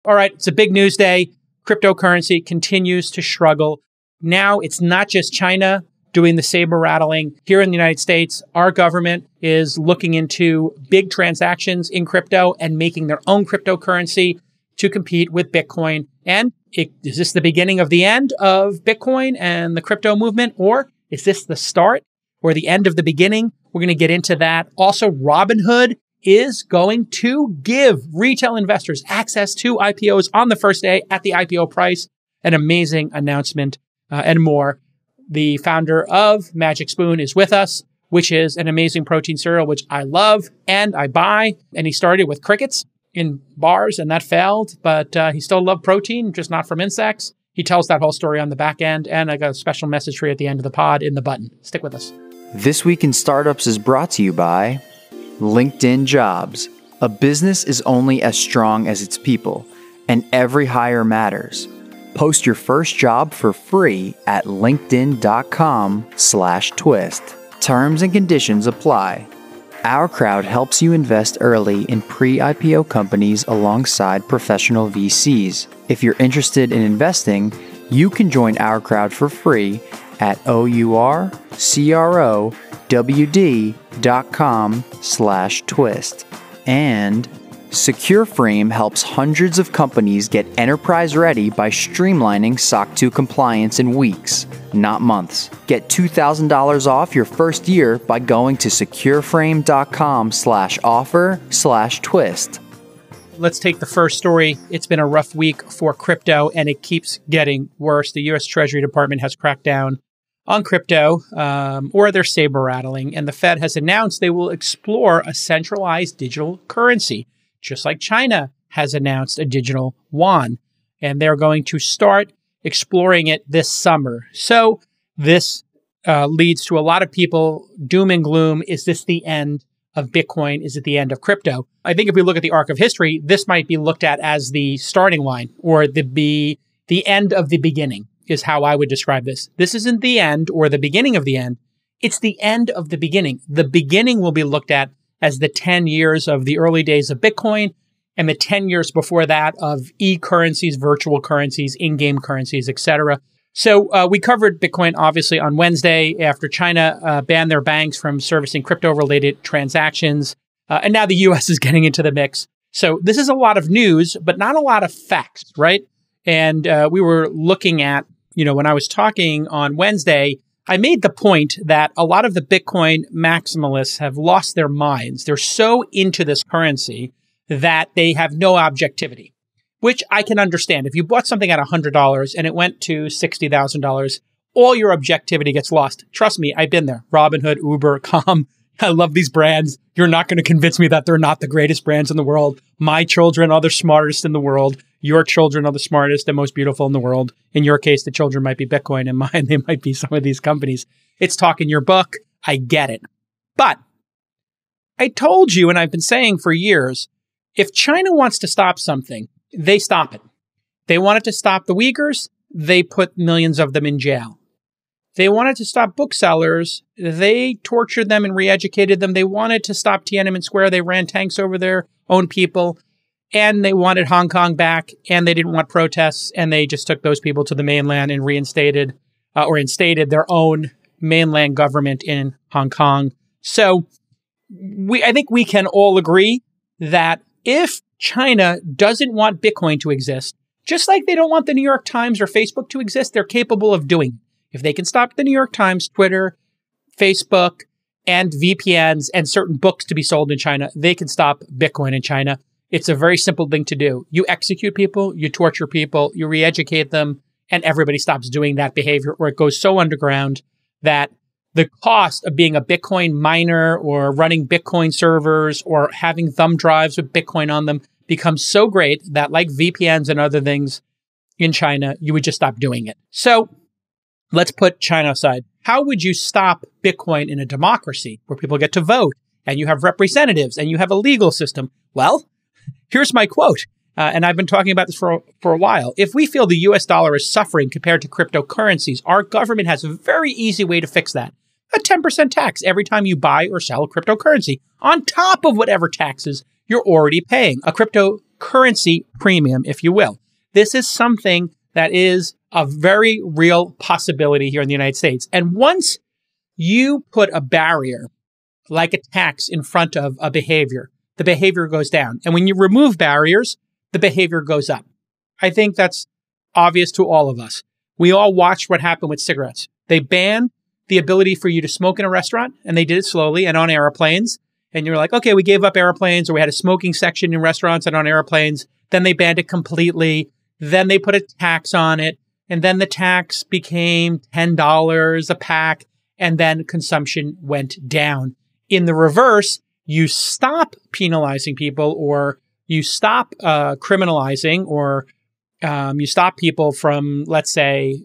All right, it's a big news day. Cryptocurrency continues to struggle. Now it's not just China doing the saber rattling. Here in the United States, our government is looking into big transactions in crypto and making their own cryptocurrency to compete with Bitcoin. And is this the beginning of the end of Bitcoin and the crypto movement? Or is this the start or the end of the beginning? We're going to get into that. Also, Robinhood is going to give retail investors access to IPOs on the first day at the IPO price. An amazing announcement and more. The founder of Magic Spoon is with us, which is an amazing protein cereal, which I love and I buy. And he started with crickets in bars and that failed, but he still loved protein, just not from insects. He tells that whole story on the back end. And I got a special message for you at the end of the pod in the button. Stick with us. This Week in Startups is brought to you by LinkedIn Jobs. A business is only as strong as its people, and every hire matters. Post your first job for free at linkedin.com/twist. Terms and conditions apply. OurCrowd helps you invest early in pre-IPO companies alongside professional VCs. If you're interested in investing, you can join OurCrowd for free at OurCrowd.com/twist. And Secureframe helps hundreds of companies get enterprise ready by streamlining SOC 2 compliance in weeks, not months. Get $2,000 off your first year by going to secureframe.com/offer/twist. Let's take the first story. It's been a rough week for crypto, and it keeps getting worse. The U.S. Treasury Department has cracked down on crypto, or they're saber rattling, and the Fed has announced they will explore a centralized digital currency, just like China has announced a digital yuan, and they're going to start exploring it this summer. So this leads to a lot of people doom and gloom. Is this the end of Bitcoin? Is it the end of crypto? I think if we look at the arc of history, this might be looked at as the starting line or the end of the beginning is how I would describe this. This isn't the end or the beginning of the end. It's the end of the beginning. The beginning will be looked at as the 10 years of the early days of Bitcoin and the 10 years before that of e-currencies, virtual currencies, in-game currencies, etc. So we covered Bitcoin, obviously, on Wednesday after China banned their banks from servicing crypto-related transactions. And now the U.S. is getting into the mix. So this is a lot of news, but not a lot of facts, right? And we were looking at, when I was talking on Wednesday, I made the point that a lot of the Bitcoin maximalists have lost their minds. They're so into this currency that they have no objectivity, which I can understand. If you bought something at $100 and it went to $60,000, all your objectivity gets lost. Trust me, I've been there. Robinhood, Uber, Calm. I love these brands. You're not going to convince me that they're not the greatest brands in the world. My children are the smartest in the world. Your children are the smartest and most beautiful in the world. In your case, the children might be Bitcoin. In mine, they might be some of these companies. It's talk in your book. I get it. But I told you, and I've been saying for years, if China wants to stop something, they stop it. They wanted to stop the Uyghurs. They put millions of them in jail. They wanted to stop booksellers. They tortured them and re-educated them. They wanted to stop Tiananmen Square. They ran tanks over their own people. And they wanted Hong Kong back. And they didn't want protests. And they just took those people to the mainland and instated their own mainland government in Hong Kong. So I think we can all agree that if China doesn't want Bitcoin to exist, just like they don't want the New York Times or Facebook to exist, they're capable of doing it. If they can stop the New York Times, Twitter, Facebook, and VPNs and certain books to be sold in China, they can stop Bitcoin in China. It's a very simple thing to do. You execute people, you torture people, you re-educate them, and everybody stops doing that behavior, or it goes so underground that the cost of being a Bitcoin miner or running Bitcoin servers or having thumb drives with Bitcoin on them becomes so great that, like VPNs and other things in China, you would just stop doing it. So let's put China aside. How would you stop Bitcoin in a democracy where people get to vote and you have representatives and you have a legal system? Well, here's my quote. And I've been talking about this for a while. If we feel the US dollar is suffering compared to cryptocurrencies, our government has a very easy way to fix that. A 10% tax every time you buy or sell cryptocurrency on top of whatever taxes you're already paying. A crypto currency premium, if you will. This is something that is a very real possibility here in the United States. And once you put a barrier like a tax in front of a behavior, the behavior goes down. And when you remove barriers, the behavior goes up. I think that's obvious to all of us. We all watched what happened with cigarettes. They banned the ability for you to smoke in a restaurant, and they did it slowly and on airplanes. And you're like, okay, we gave up airplanes, or we had a smoking section in restaurants and on airplanes. Then they banned it completely. Then they put a tax on it. And then the tax became $10 a pack. And then consumption went down. In the reverse, you stop penalizing people, or you stop criminalizing, or you stop people from, let's say,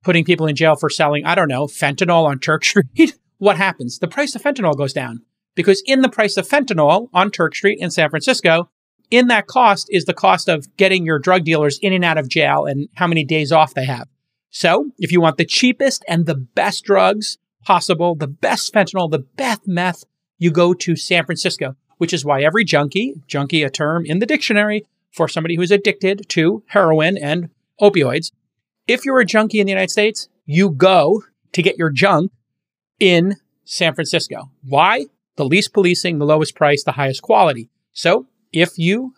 putting people in jail for selling, I don't know, fentanyl on Turk Street. What happens? The price of fentanyl goes down, because in the price of fentanyl on Turk Street in San Francisco, in that cost is the cost of getting your drug dealers in and out of jail and how many days off they have. So if you want the cheapest and the best drugs possible, the best fentanyl, the best meth, you go to San Francisco, which is why every junkie, a term in the dictionary for somebody who's addicted to heroin and opioids. If you're a junkie in the United States, you go to get your junk in San Francisco. Why? The least policing, the lowest price, the highest quality. So if you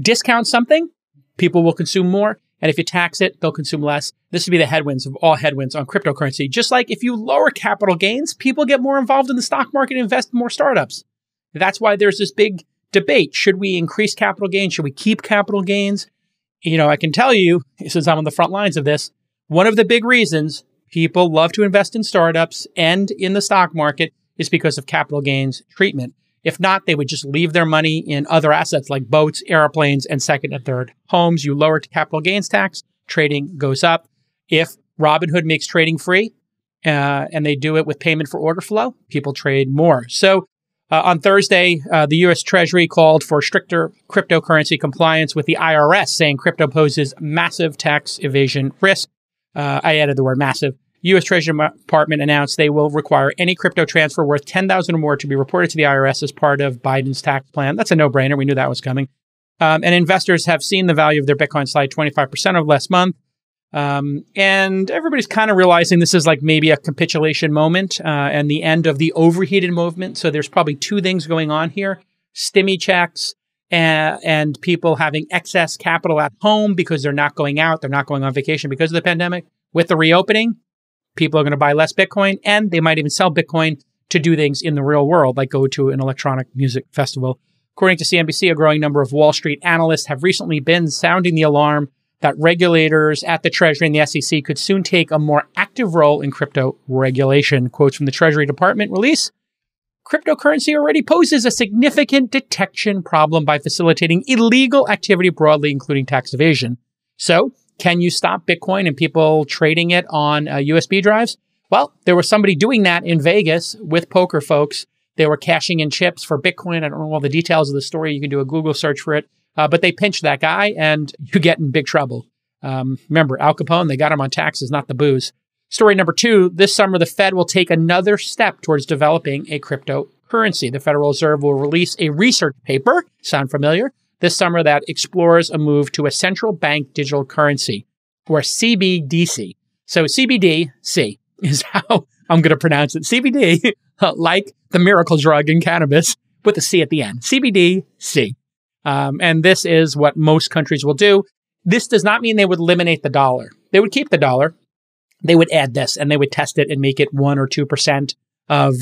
discount something, people will consume more. And if you tax it, they'll consume less. This would be the headwinds of all headwinds on cryptocurrency. Just like if you lower capital gains, people get more involved in the stock market and invest in more startups. That's why there's this big debate. Should we increase capital gains? Should we keep capital gains? You know, I can tell you, since I'm on the front lines of this, one of the big reasons people love to invest in startups and in the stock market is because of capital gains treatment. If not, they would just leave their money in other assets like boats, airplanes, and second and third homes. You lower capital gains tax, trading goes up. If Robinhood makes trading free and they do it with payment for order flow, people trade more. So on Thursday, the U.S. Treasury called for stricter cryptocurrency compliance with the IRS, saying crypto poses massive tax evasion risk. I added the word massive. U.S. Treasury Department announced they will require any crypto transfer worth $10,000 or more to be reported to the IRS as part of Biden's tax plan. That's a no-brainer. We knew that was coming. And investors have seen the value of their Bitcoin slide 25% of last month. And everybody's kind of realizing this is like maybe a capitulation moment and the end of the overheated movement. So there's probably two things going on here. Stimmy checks and people having excess capital at home because they're not going out. They're not going on vacation because of the pandemic. With the reopening, people are going to buy less Bitcoin, and they might even sell Bitcoin to do things in the real world, like go to an electronic music festival. According to CNBC, a growing number of Wall Street analysts have recently been sounding the alarm that regulators at the Treasury and the SEC could soon take a more active role in crypto regulation. Quotes from the Treasury Department release: cryptocurrency already poses a significant detection problem by facilitating illegal activity broadly, including tax evasion. So, can you stop Bitcoin and people trading it on USB drives? Well, there was somebody doing that in Vegas with poker folks. They were cashing in chips for Bitcoin. I don't know all the details of the story. You can do a Google search for it. But they pinched that guy, and you get in big trouble. Remember, Al Capone, they got him on taxes, not the booze. Story number 2, this summer, the Fed will take another step towards developing a cryptocurrency. The Federal Reserve will release a research paper, sound familiar, this summer that explores a move to a central bank digital currency, or CBDC. So CBDC is how I'm going to pronounce it. CBD, like the miracle drug in cannabis, with a C at the end. CBDC. And this is what most countries will do. This does not mean they would eliminate the dollar. They would keep the dollar. They would add this, and they would test it and make it 1 or 2% of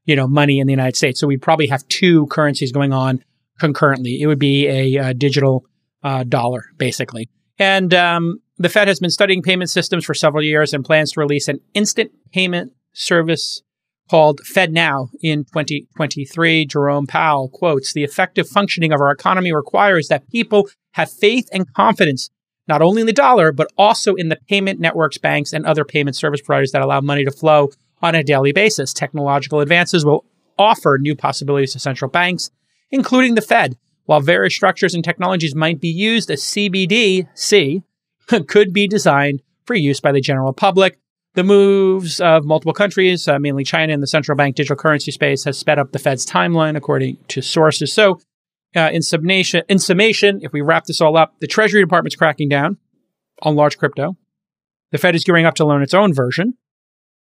money in the United States. So we probably have two currencies going on concurrently. It would be a digital dollar, basically. And the Fed has been studying payment systems for several years and plans to release an instant payment service called FedNow in 2023. Jerome Powell quotes, "The effective functioning of our economy requires that people have faith and confidence, not only in the dollar, but also in the payment networks, banks, and other payment service providers that allow money to flow on a daily basis. Technological advances will offer new possibilities to central banks, including the Fed. While various structures and technologies might be used, a CBDC could be designed for use by the general public. The moves of multiple countries, mainly China, in the central bank digital currency space has sped up the Fed's timeline, according to sources." So in summation, if we wrap this all up, the Treasury Department's cracking down on large crypto. The Fed is gearing up to learn its own version.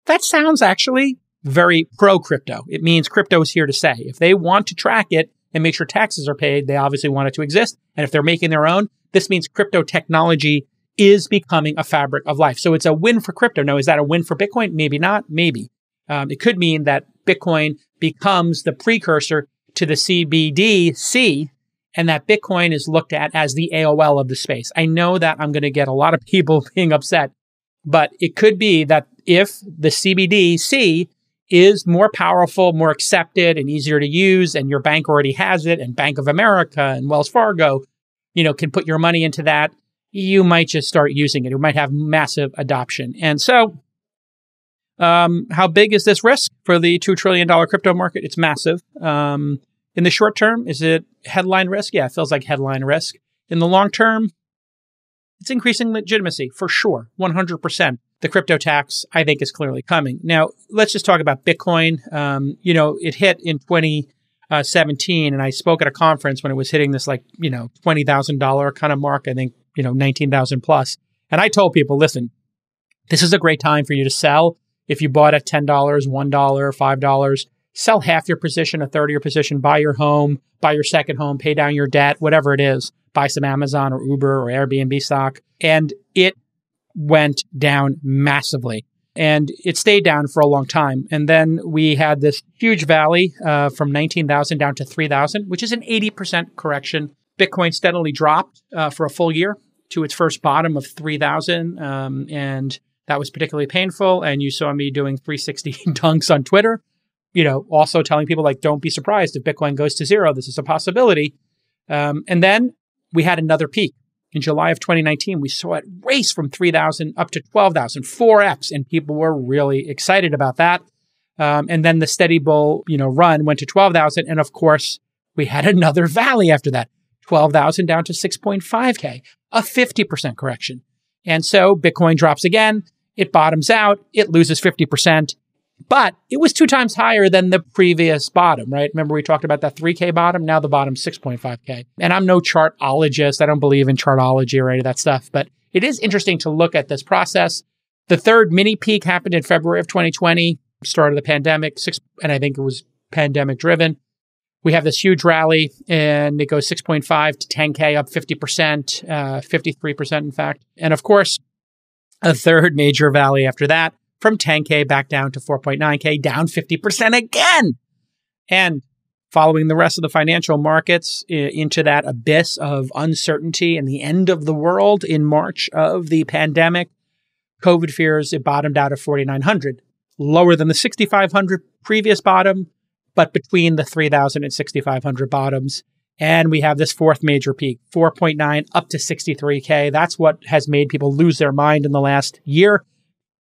That sounds actually very pro-crypto. It means crypto is here to stay. If they want to track it and make sure taxes are paid, they obviously want it to exist. And if they're making their own, this means crypto technology is becoming a fabric of life. So it's a win for crypto. Now, is that a win for Bitcoin? Maybe not. Maybe. It could mean that Bitcoin becomes the precursor to the CBDC and that Bitcoin is looked at as the AOL of the space. I know that I'm going to get a lot of people being upset, but it could be that if the CBDC is more powerful, more accepted, and easier to use, and your bank already has it, and Bank of America and Wells Fargo, can put your money into that, you might just start using it. It might have massive adoption. And so, how big is this risk for the $2 trillion crypto market? It's massive. In the short term, is it headline risk? Yeah, it feels like headline risk. In the long term, it's increasing legitimacy for sure, 100%. The crypto tax, I think, is clearly coming. Now, let's just talk about Bitcoin. It hit in 2017, and I spoke at a conference when it was hitting this $20,000 kind of mark, I think, 19,000 plus. And I told people, listen, this is a great time for you to sell. If you bought at $10, $1, $5, sell half your position, a third of your position, buy your home, buy your second home, pay down your debt, whatever it is, buy some Amazon or Uber or Airbnb stock. And it went down massively. And it stayed down for a long time. And then we had this huge valley from 19,000 down to 3,000, which is an 80% correction. Bitcoin steadily dropped for a full year to its first bottom of 3,000. And that was particularly painful. And you saw me doing 360 dunks on Twitter, also telling people don't be surprised if Bitcoin goes to zero. This is a possibility. And then we had another peak. In July of 2019, we saw it race from 3,000 up to 12,000, 4x, and people were really excited about that. And then the steady bull, run went to 12,000. And of course, we had another valley after that, 12,000 down to 6.5K, a 50% correction. And so Bitcoin drops again, it bottoms out, it loses 50%, but it was 2 times higher than the previous bottom, right? Remember we talked about that 3K bottom? Now the bottom's 6.5K. And I'm no chartologist. I don't believe in chartology or any of that stuff, but it is interesting to look at this process. The third mini peak happened in February of 2020, start of the pandemic, and I think it was pandemic driven. We have this huge rally and it goes 6.5 to 10K, up 50%, 53% in fact. And of course, a third major valley after that, from 10K back down to 4.9K, down 50% again. And following the rest of the financial markets into that abyss of uncertainty and the end of the world in March of the pandemic, COVID fears, it bottomed out at 4,900, lower than the 6,500 previous bottom, but between the 3,000 and 6,500 bottoms. And we have this fourth major peak, 4.9 up to 63K. That's what has made people lose their mind in the last year.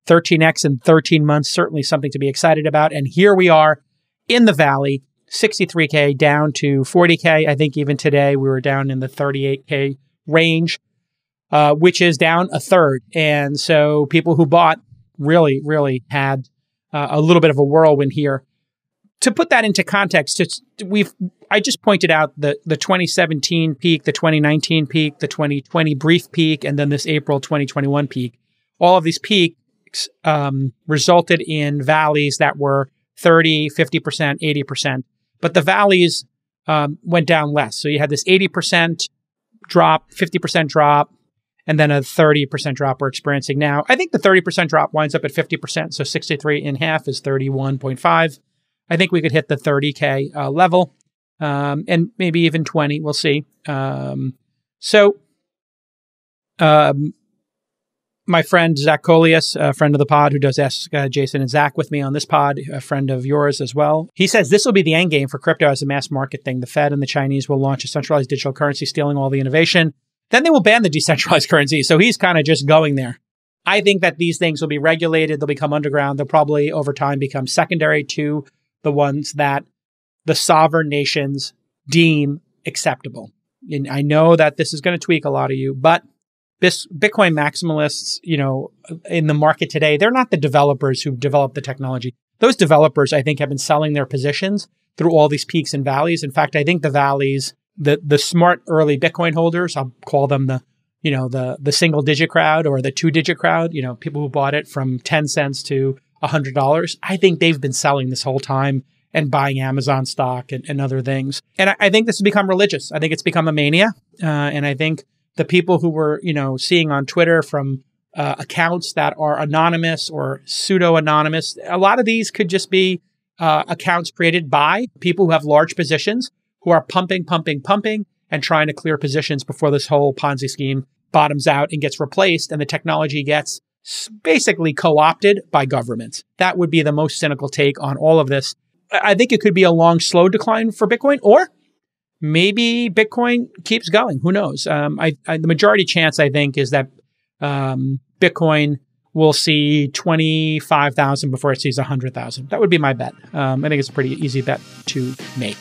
13x in 13 months, certainly something to be excited about. And here we are in the valley, 63K down to 40K. I think even today we were down in the 38K range, which is down a third. And so people who bought really, really had a little bit of a whirlwind here. To put that into context, I just pointed out the 2017 peak, the 2019 peak, the 2020 brief peak, and then this April 2021 peak. All of these peaks resulted in valleys that were 30, 50%, 80%. But the valleys went down less. So you had this 80% drop, 50% drop, and then a 30% drop we're experiencing now. I think the 30% drop winds up at 50%. So 63 in half is 31.5. I think we could hit the 30K level and maybe even 20. We'll see. My friend Zach Coleus, a friend of the pod who does Ask Jason and Zach with me on this pod, a friend of yours as well. He says this will be the end game for crypto as a mass market thing. The Fed and the Chinese will launch a centralized digital currency, stealing all the innovation. Then they will ban the decentralized currency. So he's kind of just going there. I think that these things will be regulated. They'll become underground. They'll probably over time become secondary to the ones that the sovereign nations deem acceptable. And I know that this is going to tweak a lot of you, but Bitcoin maximalists, in the market today, they're not the developers who've developed the technology. Those developers, I think, have been selling their positions through all these peaks and valleys. In fact, I think the valleys the smart early Bitcoin holders, I'll call them the single digit crowd or the 2-digit crowd, people who bought it from 10 cents to $100. I think they've been selling this whole time and buying Amazon stock and other things. And I think this has become religious. I think it's become a mania. And I think the people who were, seeing on Twitter from accounts that are anonymous or pseudo-anonymous, a lot of these could just be accounts created by people who have large positions who are pumping, and trying to clear positions before this whole Ponzi scheme bottoms out and gets replaced and the technology gets basically co-opted by governments. That would be the most cynical take on all of this. I think it could be a long, slow decline for Bitcoin, or maybe Bitcoin keeps going. Who knows? The majority chance, I think, is that Bitcoin will see 25,000 before it sees 100,000. That would be my bet. I think it's a pretty easy bet to make.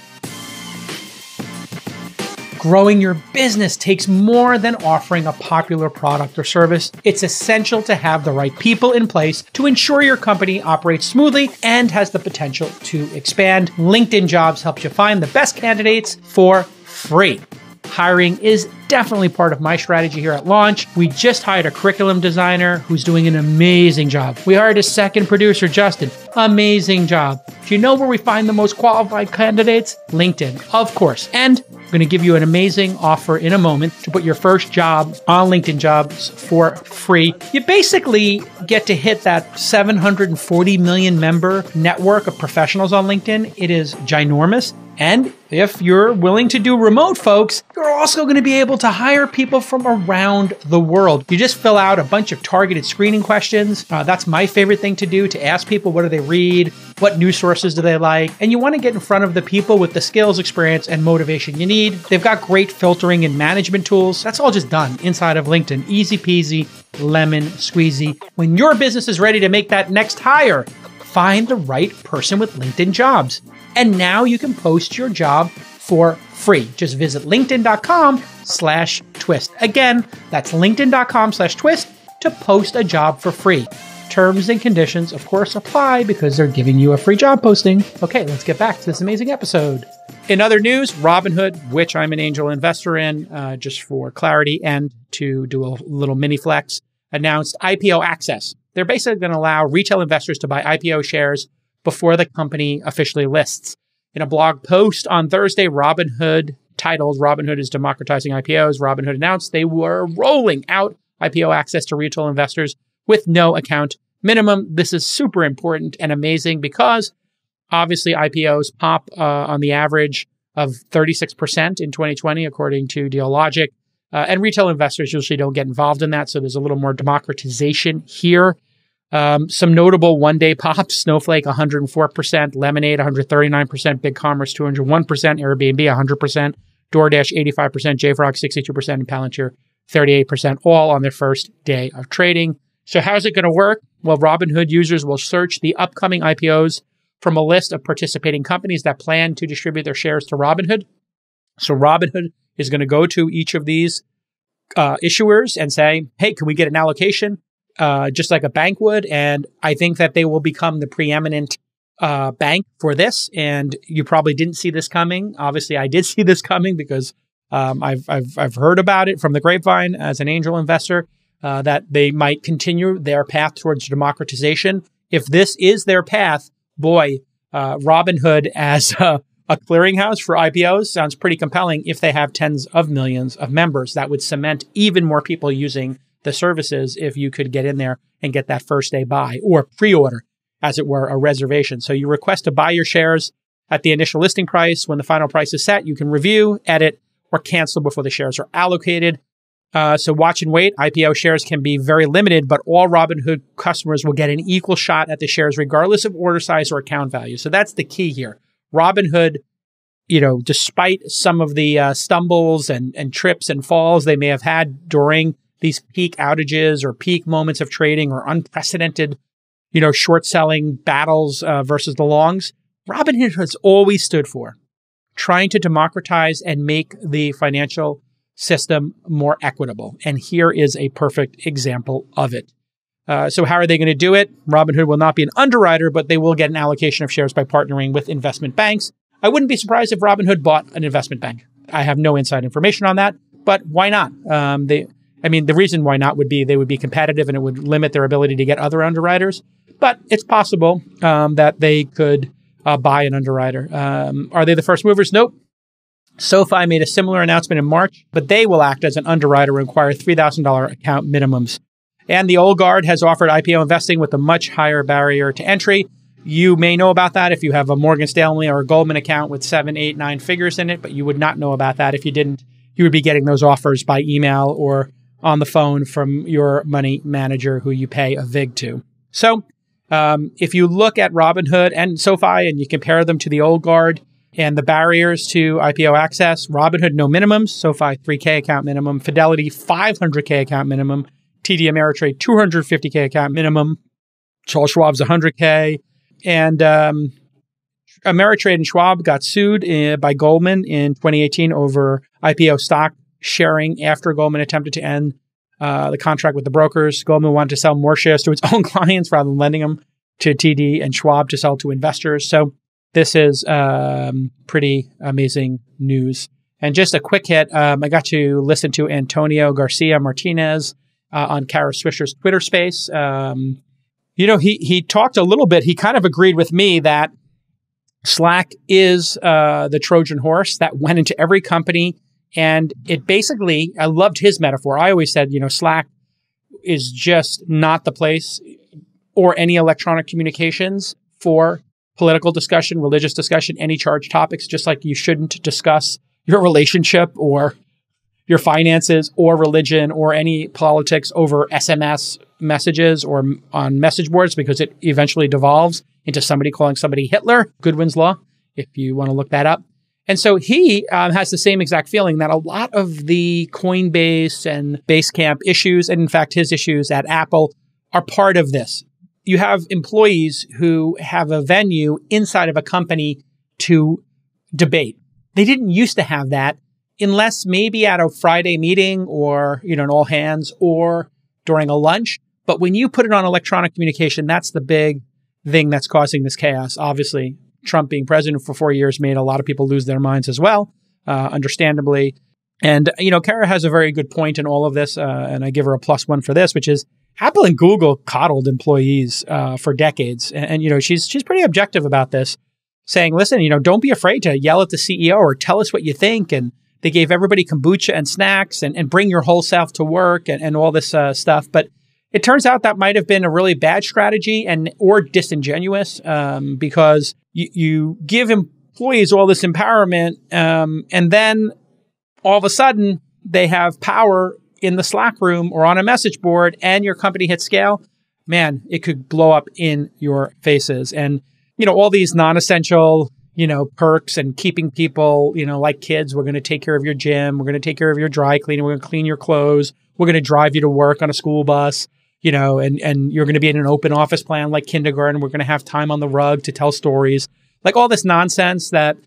Growing your business takes more than offering a popular product or service. It's essential to have the right people in place to ensure your company operates smoothly and has the potential to expand. LinkedIn Jobs helps you find the best candidates for free. Hiring is definitely part of my strategy here at Launch. We just hired a curriculum designer who's doing an amazing job. We hired a second producer, Justin. Amazing job. Do you know where we find the most qualified candidates? LinkedIn, of course. And I'm going to give you an amazing offer in a moment to put your first job on LinkedIn Jobs for free. You basically get to hit that 740 million member network of professionals on LinkedIn. It is ginormous. And if you're willing to do remote, folks, you're also going to be able to hire people from around the world. You just fill out a bunch of targeted screening questions. That's my favorite thing to do, to ask people, what do they read? What news sources do they like? And you want to get in front of the people with the skills, experience, and motivation you need. They've got great filtering and management tools. That's all just done inside of LinkedIn. Easy peasy, lemon squeezy. When your business is ready to make that next hire, find the right person with LinkedIn Jobs. And now you can post your job for free. Just visit linkedin.com/twist. Again, that's linkedin.com/twist to post a job for free. Terms and conditions, of course, apply because they're giving you a free job posting. Okay, let's get back to this amazing episode. In other news, Robinhood, which I'm an angel investor in, just for clarity and to do a little mini flex, announced IPO access. They're basically going to allow retail investors to buy IPO shares before the company officially lists. In a blog post on Thursday, Robinhood, titled "Robinhood is Democratizing IPOs," Robinhood announced they were rolling out IPO access to retail investors with no account minimum. This is super important and amazing because obviously IPOs pop on the average of 36% in 2020, according to Dealogic. And retail investors usually don't get involved in that, so there's a little more democratization here. Some notable one-day pops: Snowflake 104%, Lemonade 139%, BigCommerce 201%, Airbnb 100%, DoorDash 85%, JFrog 62%, and Palantir 38%, all on their first day of trading. So how's it going to work? Well, Robinhood users will search the upcoming IPOs from a list of participating companies that plan to distribute their shares to Robinhood. So Robinhood is going to go to each of these issuers and say, hey, can we get an allocation? Just like a bank would. And I think that they will become the preeminent bank for this. And you probably didn't see this coming. Obviously, I did see this coming because I've heard about it from the grapevine as an angel investor, that they might continue their path towards democratization. If this is their path, boy, Robinhood as a clearinghouse for IPOs sounds pretty compelling. If they have tens of millions of members, that would cement even more people using the services if you could get in there and get that first day buy or pre-order, as it were, a reservation. So you request to buy your shares at the initial listing price. When the final price is set, you can review, edit, or cancel before the shares are allocated. So watch and wait. IPO shares can be very limited, but all Robinhood customers will get an equal shot at the shares regardless of order size or account value. So that's the key here. Robinhood, despite some of the stumbles and trips and falls they may have had during these peak outages or peak moments of trading or unprecedented, short selling battles versus the longs, Robinhood has always stood for trying to democratize and make the financial system more equitable. And here is a perfect example of it. So how are they going to do it? Robinhood will not be an underwriter, but they will get an allocation of shares by partnering with investment banks. I wouldn't be surprised if Robinhood bought an investment bank. I have no inside information on that, but why not? The reason why not would be they would be competitive and it would limit their ability to get other underwriters. But it's possible that they could buy an underwriter. Are they the first movers? Nope. SoFi made a similar announcement in March, but they will act as an underwriter and require $3,000 account minimums. And the old guard has offered IPO investing with a much higher barrier to entry. You may know about that if you have a Morgan Stanley or a Goldman account with 7, 8, 9 figures in it, but you would not know about that if you didn't. You would be getting those offers by email or on the phone from your money manager who you pay a VIG to. So if you look at Robinhood and SoFi and you compare them to the old guard and the barriers to IPO access, Robinhood, no minimums, SoFi, 3K account minimum, Fidelity, 500K account minimum, TD Ameritrade, 250K account minimum, Charles Schwab's 100K. And Ameritrade and Schwab got sued by Goldman in 2018 over IPO stock sharing after Goldman attempted to end the contract with the brokers. Goldman wanted to sell more shares to its own clients rather than lending them to TD and Schwab to sell to investors. So this is pretty amazing news. And just a quick hit, I got to listen to Antonio Garcia Martinez on Kara Swisher's Twitter space. He talked a little bit. He kind of agreed with me that Slack is the Trojan horse that went into every company. And it basically, I loved his metaphor. I always said, Slack is just not the place or any electronic communications for political discussion, religious discussion, any charged topics, just like you shouldn't discuss your relationship or your finances or religion or any politics over SMS messages or on message boards, because it eventually devolves into somebody calling somebody Hitler. Goodwin's Law, if you want to look that up. And so he has the same exact feeling that a lot of the Coinbase and Basecamp issues, and in fact his issues at Apple, are part of this. You have employees who have a venue inside of a company to debate. They didn't used to have that unless maybe at a Friday meeting or, an all hands or during a lunch. But when you put it on electronic communication, that's the big thing that's causing this chaos. Obviously, Trump being president for 4 years made a lot of people lose their minds as well, understandably. And, Kara has a very good point in all of this, and I give her a +1 for this, which is Apple and Google coddled employees for decades. And she's pretty objective about this, saying, listen, don't be afraid to yell at the CEO or tell us what you think. And they gave everybody kombucha and snacks and bring your whole self to work and all this stuff. But it turns out that might have been a really bad strategy or disingenuous because you give employees all this empowerment and then all of a sudden they have power in the Slack room or on a message board and your company hits scale. Man, it could blow up in your faces. And, all these non-essential perks and keeping people, like kids. We're going to take care of your gym. We're going to take care of your dry cleaning. We're going to clean your clothes. We're going to drive you to work on a school bus, and you're going to be in an open office plan like kindergarten. We're going to have time on the rug to tell stories. Like all this nonsense that,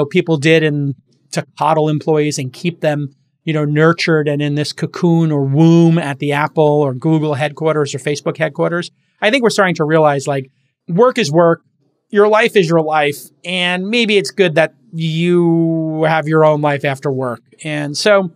people did to coddle employees and keep them, nurtured and in this cocoon or womb at the Apple or Google headquarters or Facebook headquarters. I think we're starting to realize work is work. Your life is your life, and maybe it's good that you have your own life after work. And so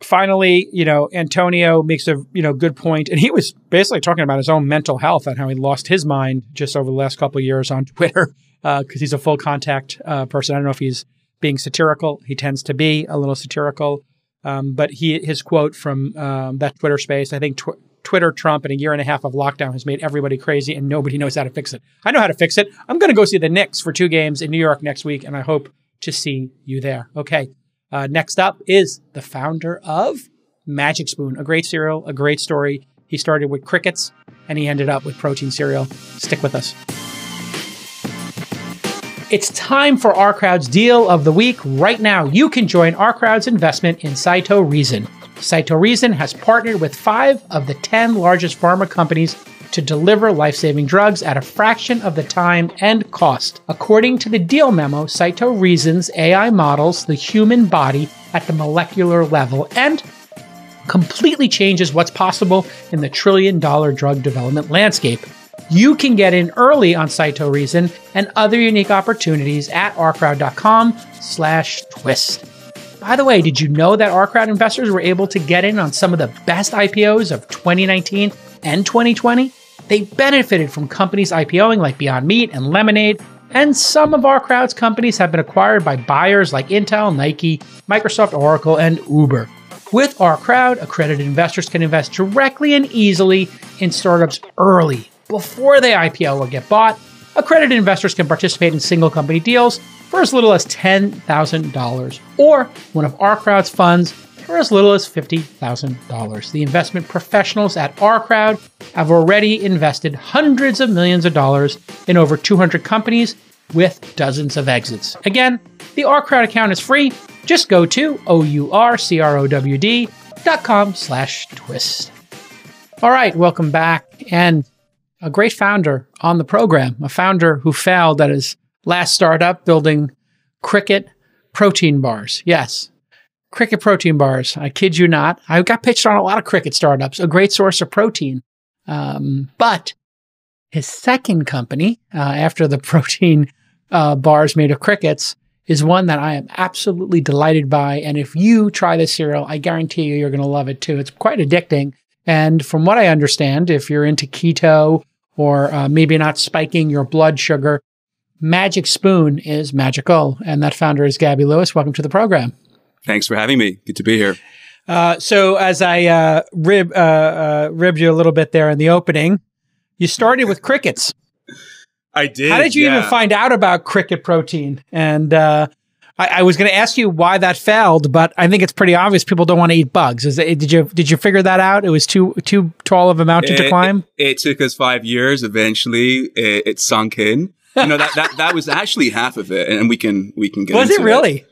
finally, Antonio makes a, good point. And he was basically talking about his own mental health and how he lost his mind just over the last couple of years on Twitter because he's a full contact person. I don't know if he's being satirical. He tends to be a little satirical. But his quote from that Twitter space, I think Twitter, Trump, and a year and a half of lockdown has made everybody crazy and nobody knows how to fix it. I know how to fix it. I'm going to go see the Knicks for 2 games in New York next week, and I hope to see you there. Okay. Next up is the founder of Magic Spoon, a great cereal, a great story. He started with crickets and he ended up with protein cereal. Stick with us. It's time for OurCrowd's Deal of the Week. Right now, you can join OurCrowd's investment in Cyto Reason. Cyto Reason has partnered with 5 of the 10 largest pharma companies to deliver life-saving drugs at a fraction of the time and cost. According to the deal memo, Cyto Reason's AI models the human body at the molecular level and completely changes what's possible in the trillion-dollar drug development landscape. You can get in early on Cyto Reason and other unique opportunities at ourcrowd.com/twist. By the way, did you know that OurCrowd investors were able to get in on some of the best IPOs of 2019 and 2020? They benefited from companies IPOing like Beyond Meat and Lemonade, and some of OurCrowd's companies have been acquired by buyers like Intel, Nike, Microsoft, Oracle, and Uber. With OurCrowd, accredited investors can invest directly and easily in startups early, before they IPO or get bought. Accredited investors can participate in single company deals for as little as $10,000 or one of OurCrowd's funds for as little as $50,000. The investment professionals at OurCrowd have already invested hundreds of millions of dollars in over 200 companies with dozens of exits. Again, the OurCrowd account is free. Just go to OurCrowd.com/twist. All right, welcome back. And a great founder on the program, a founder who failed at his last startup building Cricket protein bars. Yes, Cricket protein bars. I kid you not. I got pitched on a lot of Cricket startups, a great source of protein. But his second company, after the protein bars made of crickets, is one that I am absolutely delighted by. And if you try this cereal, I guarantee you're going to love it too. It's quite addicting. And from what I understand, if you're into keto or maybe not spiking your blood sugar, Magic Spoon is magical. And that founder is Gabi Lewis. Welcome to the program. Thanks for having me. Good to be here. So as I ribbed you a little bit there in the opening, you started with crickets. I did. How did you even find out about Cricket protein? And I was going to ask you why that failed, but I think it's pretty obvious people don't want to eat bugs. Did you figure that out? It was too tall of a mountain to climb? It took us 5 years. Eventually, it sunk in. That was actually half of it, and we can get into it. Was it really?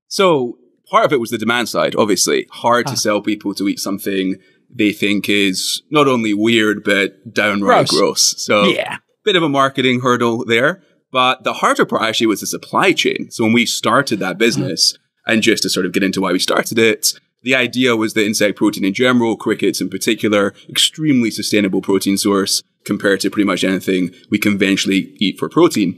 So part of it was the demand side, obviously. Hard to sell people to eat something they think is not only weird, but downright gross. So yeah, bit of a marketing hurdle there. But the harder part actually was the supply chain. So when we started that business, and just to sort of get into why we started it, the idea was that insect protein in general, crickets in particular, extremely sustainable protein source compared to pretty much anything we conventionally eat for protein.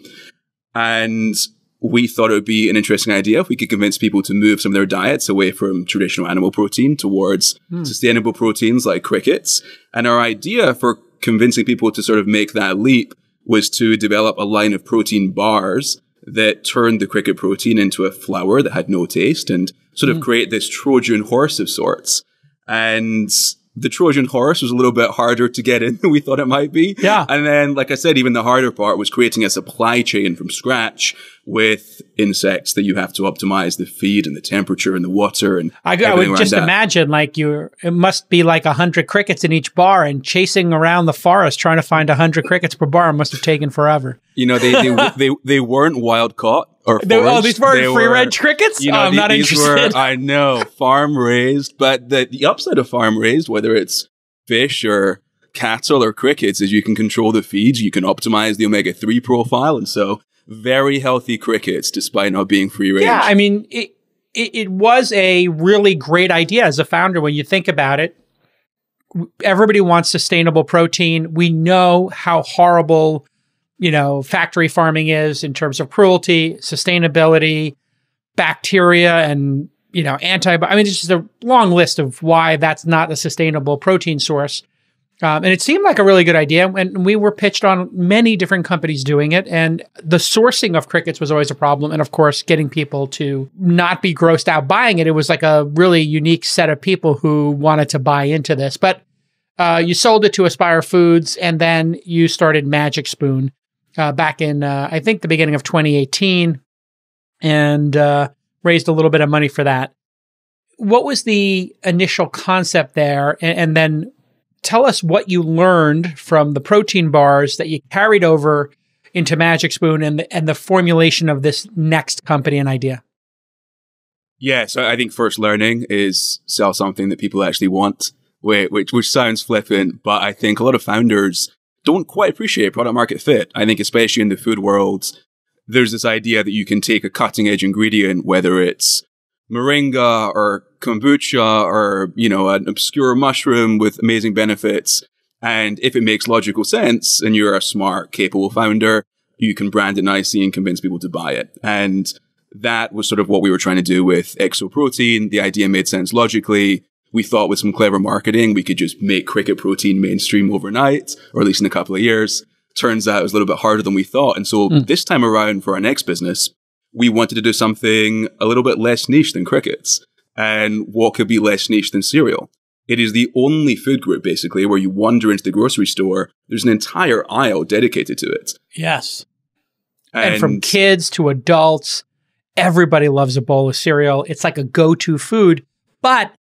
And we thought it would be an interesting idea if we could convince people to move some of their diets away from traditional animal protein towards sustainable proteins like crickets. And our idea for convincing people to sort of make that leap was to develop a line of protein bars that turned the cricket protein into a flour that had no taste and sort of create this Trojan horse of sorts. And the Trojan horse was a little bit harder to get in than we thought it might be. Yeah. And then, like I said, even the harder part was creating a supply chain from scratch with insects that you have to optimize the feed and the temperature and the water and I would just imagine it must be like 100 crickets in each bar, and chasing around the forest trying to find 100 crickets per bar must have taken forever. You know, they weren't wild caught or foraged. These weren't free range crickets? I'm not interested. I know, farm raised, but the upside of farm raised, whether it's fish or cattle or crickets, is you can control the feeds, you can optimize the omega-3 profile, and so very healthy crickets despite not being free range. Yeah, I mean, it was a really great idea as a founder when you think about it. Everybody wants sustainable protein. We know how horrible, factory farming is in terms of cruelty, sustainability, bacteria, and, antibiotics. I mean, it's just a long list of why that's not a sustainable protein source. And it seemed like a really good idea. And we were pitched on many different companies doing it. And the sourcing of crickets was always a problem. And of course, getting people to not be grossed out buying it. It was like a really unique set of people who wanted to buy into this. But you sold it to Aspire Foods, and then you started Magic Spoon back in, I think, the beginning of 2018, and raised a little bit of money for that. What was the initial concept there? And then tell us what you learned from the protein bars that you carried over into Magic Spoon and the formulation of this next company and idea. Yeah, so I think first learning is sell something that people actually want, which sounds flippant, but I think a lot of founders don't quite appreciate product market fit. I think especially in the food world, there's this idea that you can take a cutting edge ingredient, whether it's moringa or kombucha or, an obscure mushroom with amazing benefits. And if it makes logical sense and you're a smart, capable founder, you can brand it nicely and convince people to buy it. And that was sort of what we were trying to do with Exo Protein. The idea made sense logically. We thought with some clever marketing, we could just make cricket protein mainstream overnight, or at least in a couple of years. Turns out it was a little bit harder than we thought. And so this time around for our next business, we wanted to do something a little bit less niche than crickets. And what could be less niche than cereal? It is the only food group, basically, where you wander into the grocery store, there's an entire aisle dedicated to it. Yes. And from kids to adults, everybody loves a bowl of cereal. It's like a go-to food. But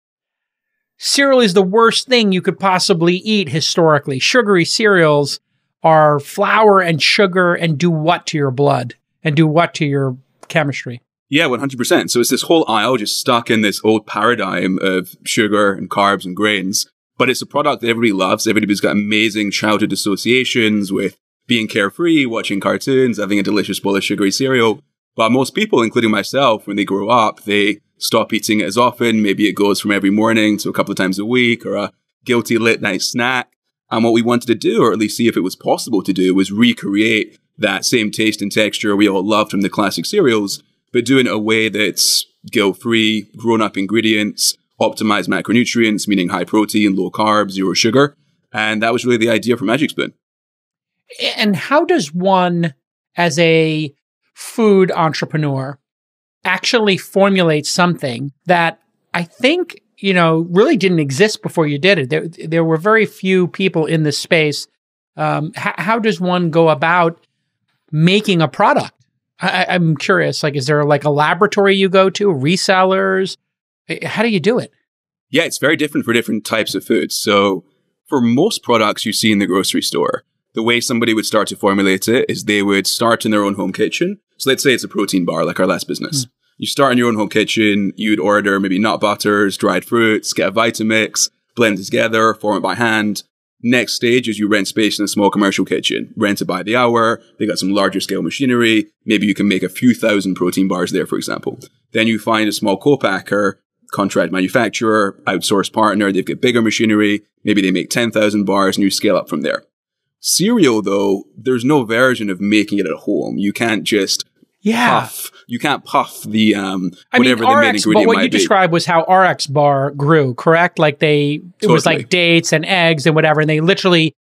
cereal is the worst thing you could possibly eat historically. Sugary cereals are flour and sugar and do what to your blood and do what to your chemistry? Yeah, 100%. So it's this whole aisle just stuck in this old paradigm of sugar and carbs and grains. But it's a product that everybody loves. Everybody's got amazing childhood associations with being carefree, watching cartoons, having a delicious bowl of sugary cereal. But most people, including myself, when they grow up, they stop eating it as often. Maybe it goes from every morning to a couple of times a week, or a guilty late night snack. And what we wanted to do, or at least see if it was possible to do, was recreate that same taste and texture we all loved from the classic cereals, but do it in a way that's guilt-free, grown-up ingredients, optimized macronutrients, meaning high protein, low carb, zero sugar. And that was really the idea for Magic Spoon. And how does one, as a food entrepreneur, actually formulate something that I think, you know, really didn't exist before you did it? There were very few people in this space. How does one go about making a product? I'm curious, like, is there like a laboratory you go to, resellers? How do you do it? Yeah, it's very different for different types of foods. So for most products you see in the grocery store, the way somebody would start to formulate it is they would start in their own home kitchen. So let's say it's a protein bar, like our last business. You start in your own home kitchen, you'd order maybe nut butters, dried fruits, get a Vitamix, blend it together, form it by hand. Next stage is you rent space in a small commercial kitchen, rent it by the hour. They got some larger scale machinery. Maybe you can make a few thousand protein bars there, for example. Then you find a small co-packer, contract manufacturer, outsourced partner. They've got bigger machinery. Maybe they make 10,000 bars and you scale up from there. Cereal, though, there's no version of making it at home. You can't just puff. You can't puff the whatever the main ingredient might be. But what you described was how RX bar grew, correct? Like it was like dates and eggs and whatever, and they literally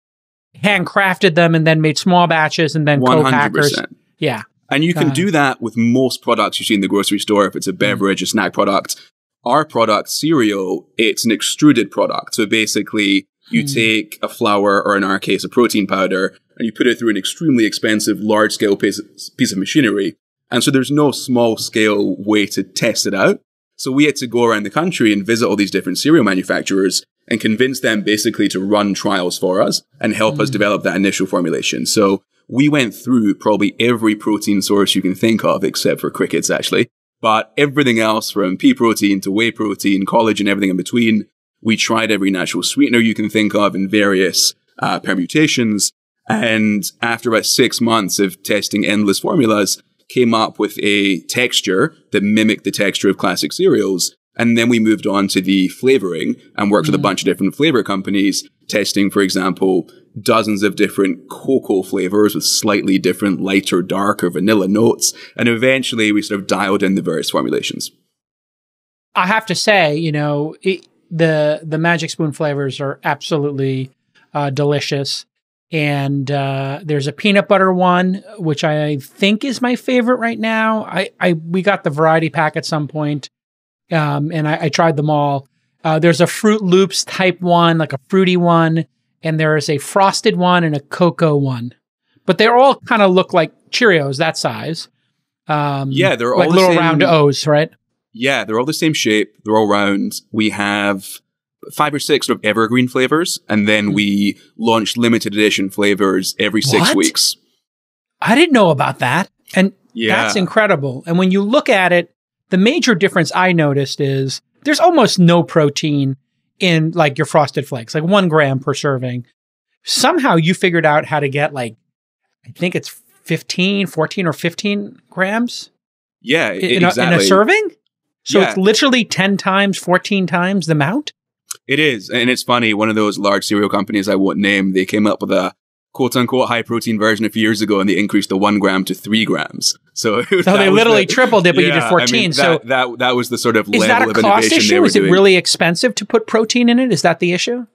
handcrafted them and then made small batches and then co-packers. 100%. Yeah. And you can do that with most products you see in the grocery store. If it's a beverage, a snack product, our product, cereal, it's an extruded product. So basically, you take a flour, or in our case, a protein powder, and you put it through an extremely expensive, large-scale piece of machinery. And so there's no small-scale way to test it out. So we had to go around the country and visit all these different cereal manufacturers and convince them basically to run trials for us and help us develop that initial formulation. So we went through probably every protein source you can think of, except for crickets, actually. But everything else, from pea protein to whey protein, collagen, everything in between. We tried every natural sweetener you can think of in various permutations. And after about 6 months of testing endless formulas, came up with a texture that mimicked the texture of classic cereals. And then we moved on to the flavoring and worked with a bunch of different flavor companies, testing, for example, dozens of different cocoa flavors with slightly different lighter, darker vanilla notes. And eventually we sort of dialed in the various formulations. I have to say, you know, the Magic Spoon flavors are absolutely delicious. And there's a peanut butter one, which I think is my favorite right now. We got the variety pack at some point, and I tried them all. There's a Fruit Loops type one, like a fruity one, and there is a frosted one and a cocoa one. But they all kind of look like Cheerios, that size. Yeah, they're all like little round O's, right? Yeah, they're all the same shape. They're all round. We have 5 or 6 sort of evergreen flavors, and then we launched limited edition flavors every 6 weeks. I didn't know about that. And that's incredible. And when you look at it, the major difference I noticed is there's almost no protein in like your Frosted Flakes, like 1 gram per serving. Somehow you figured out how to get like, I think it's 14 or 15 grams. Yeah, exactly. In a serving? So it's literally 10 times, 14 times the amount? It is. And it's funny, one of those large cereal companies I won't name, they came up with a quote-unquote high-protein version a few years ago, and they increased the 1 gram to 3 grams. So they literally tripled it, but you did 14. I mean, so that was the sort of level of innovation. Is that a cost issue? Is it really expensive to put protein in it? Is that the issue?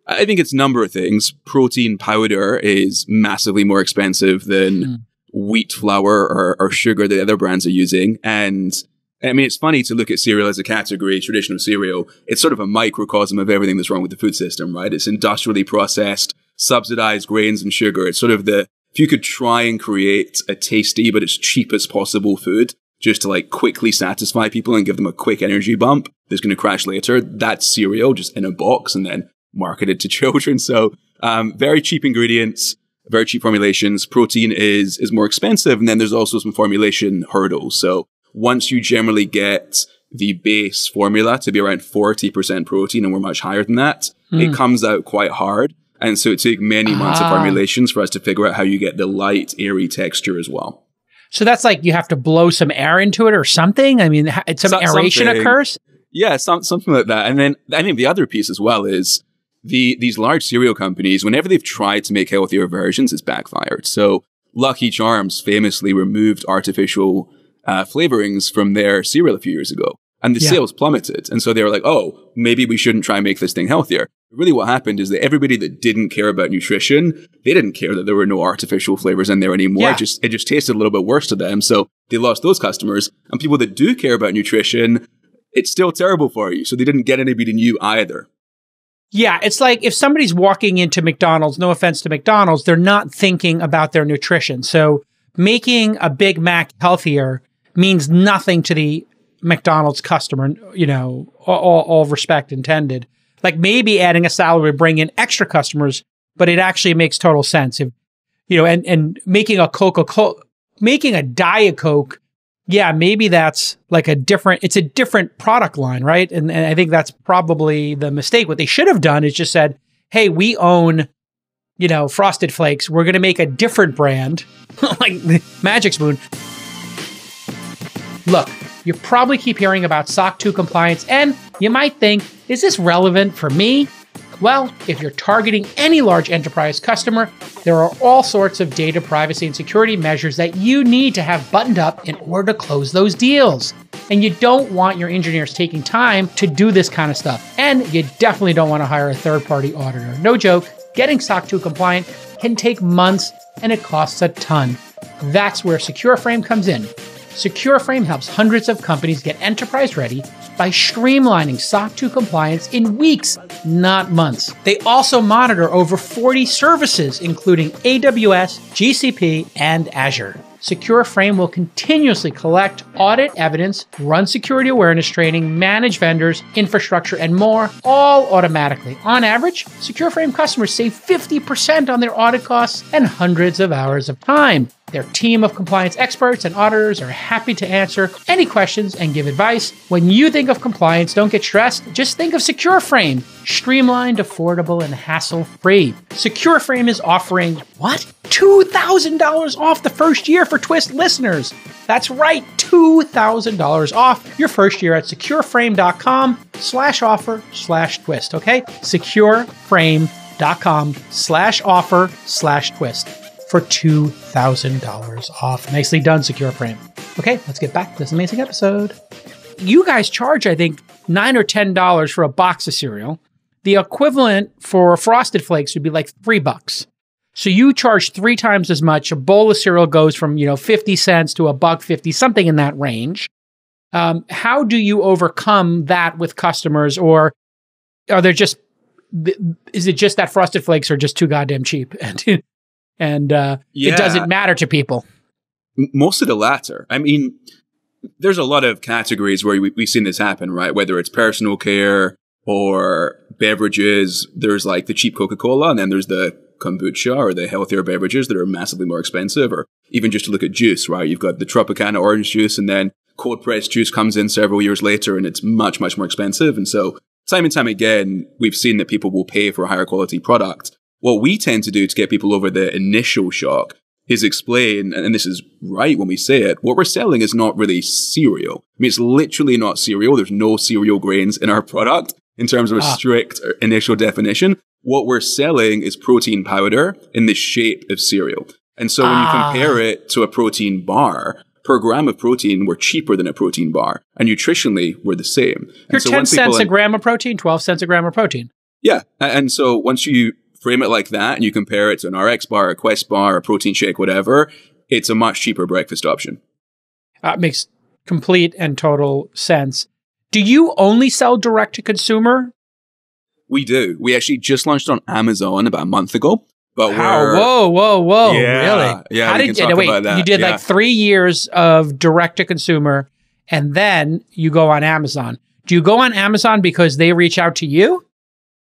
I think it's a number of things. Protein powder is massively more expensive than wheat flour or sugar that other brands are using. And I mean, it's funny to look at cereal as a category, traditional cereal. It's sort of a microcosm of everything that's wrong with the food system, right? It's industrially processed, subsidized grains and sugar. It's sort of if you could try and create a tasty but as cheap as possible food just to like quickly satisfy people and give them a quick energy bump that's going to crash later, that's cereal just in a box and then marketed to children. So very cheap ingredients, very cheap formulations. Protein is more expensive. And then there's also some formulation hurdles. So once you generally get the base formula to be around 40% protein, and we're much higher than that, it comes out quite hard. And so it took many months of formulations for us to figure out how you get the light, airy texture as well. So that's like you have to blow some air into it or something? I mean, some aeration occurs? Yeah, something like that. And then I think the other piece as well is these large cereal companies, whenever they've tried to make healthier versions, it's backfired. So Lucky Charms famously removed artificial flavorings from their cereal a few years ago. And the sales plummeted. And so they were like, oh, maybe we shouldn't try and make this thing healthier. Really what happened is that everybody that didn't care about nutrition, they didn't care that there were no artificial flavors in there anymore. Yeah. It just tasted a little bit worse to them. So they lost those customers. And people that do care about nutrition, it's still terrible for you. So they didn't get anybody new either. Yeah, it's like if somebody's walking into McDonald's, no offense to McDonald's, they're not thinking about their nutrition. So making a Big Mac healthier means nothing to the McDonald's customer, you know, all respect intended. Like maybe adding a salad would bring in extra customers, but it actually makes total sense. If, you know, and making a Coca-Cola, making a Diet Coke, yeah, maybe that's like it's a different product line, right? And I think that's probably the mistake. What they should have done is just said, hey, we own, you know, Frosted Flakes. We're going to make a different brand, like Magic Spoon. Look, you probably keep hearing about SOC 2 compliance, and you might think, is this relevant for me? Well, if you're targeting any large enterprise customer, there are all sorts of data privacy and security measures that you need to have buttoned up in order to close those deals. And you don't want your engineers taking time to do this kind of stuff. And you definitely don't want to hire a third-party auditor. No joke, getting SOC 2 compliant can take months and it costs a ton. That's where Secureframe comes in. Secureframe helps hundreds of companies get enterprise ready by streamlining SOC 2 compliance in weeks, not months. They also monitor over 40 services, including AWS, GCP, and Azure. Secureframe will continuously collect audit evidence, run security awareness training, manage vendors, infrastructure, and more, all automatically. On average, Secureframe customers save 50% on their audit costs and hundreds of hours of time. Their team of compliance experts and auditors are happy to answer any questions and give advice. When you think of compliance, don't get stressed. Just think of Secureframe. Streamlined, affordable, and hassle-free. Secureframe is offering, what? $2,000 off the first year for Twist listeners. That's right, $2,000 off your first year at secureframe.com/offer/twist, okay? secureframe.com/offer/twist for $2,000 off. Nicely done, Secureframe. Okay, let's get back to this amazing episode. You guys charge, I think, $9 or $10 for a box of cereal. The equivalent for Frosted Flakes would be like $3. So you charge 3 times as much. A bowl of cereal goes from, 50 cents to $1.50, something in that range. How do you overcome that with customers, or is it just that Frosted Flakes are just too goddamn cheap and it doesn't matter to people? Most of the latter. I mean, there's a lot of categories where we've seen this happen, right? Whether it's personal care or beverages, there's like the cheap Coca-Cola, and then there's the kombucha or the healthier beverages that are massively more expensive, or even just to look at juice, right? You've got the Tropicana orange juice, and then cold pressed juice comes in several years later and it's much, much more expensive. And so time and time again, we've seen that people will pay for a higher quality product. What we tend to do to get people over the initial shock is explain, and this is right when we say it, what we're selling is not really cereal. I mean, it's literally not cereal. There's no cereal grains in our product in terms of a strict initial definition. What we're selling is protein powder in the shape of cereal. And so when you compare it to a protein bar, per gram of protein, we're cheaper than a protein bar. And nutritionally, we're the same. You're 10 cents a gram of protein, 12 cents a gram of protein. Yeah. And so once you frame it like that and you compare it to an RX bar, a Quest bar, a protein shake, whatever, it's a much cheaper breakfast option. Makes complete and total sense. Do you only sell direct to consumer? We do. We actually just launched on Amazon about a month ago. But Whoa. Yeah, really? Yeah, How did you, wait, about that. You did like 3 years of direct to consumer and then you go on Amazon. Do you go on Amazon because they reach out to you?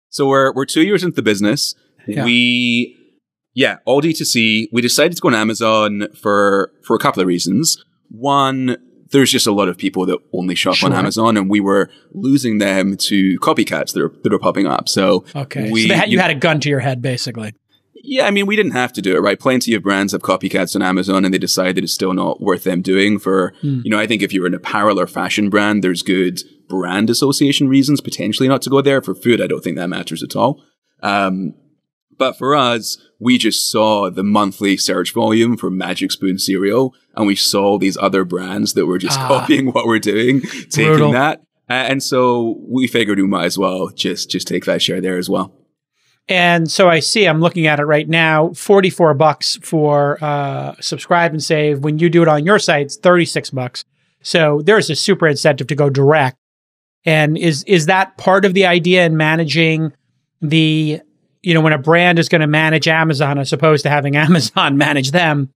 So we're 2 years into the business. Yeah. All D2C. We decided to go on Amazon for a couple of reasons. One, there's just a lot of people that only shop on Amazon, and we were losing them to copycats that are popping up. So you had a gun to your head, basically. Yeah, I mean, we didn't have to do it, right? Plenty of brands have copycats on Amazon, and they decided it's still not worth them doing for, I think if you're an apparel or fashion brand, there's good brand association reasons potentially not to go there. For food, I don't think that matters at all. But for us, we just saw the monthly search volume for Magic Spoon cereal, and we saw these other brands that were just copying what we're doing, taking that. And so we figured we might as well just take that share there as well. And so I see, I'm looking at it right now, $44 for subscribe and save. When you do it on your site, it's $36. So there's a super incentive to go direct. And is that part of the idea in managing the, when a brand is going to manage Amazon as opposed to having Amazon manage them,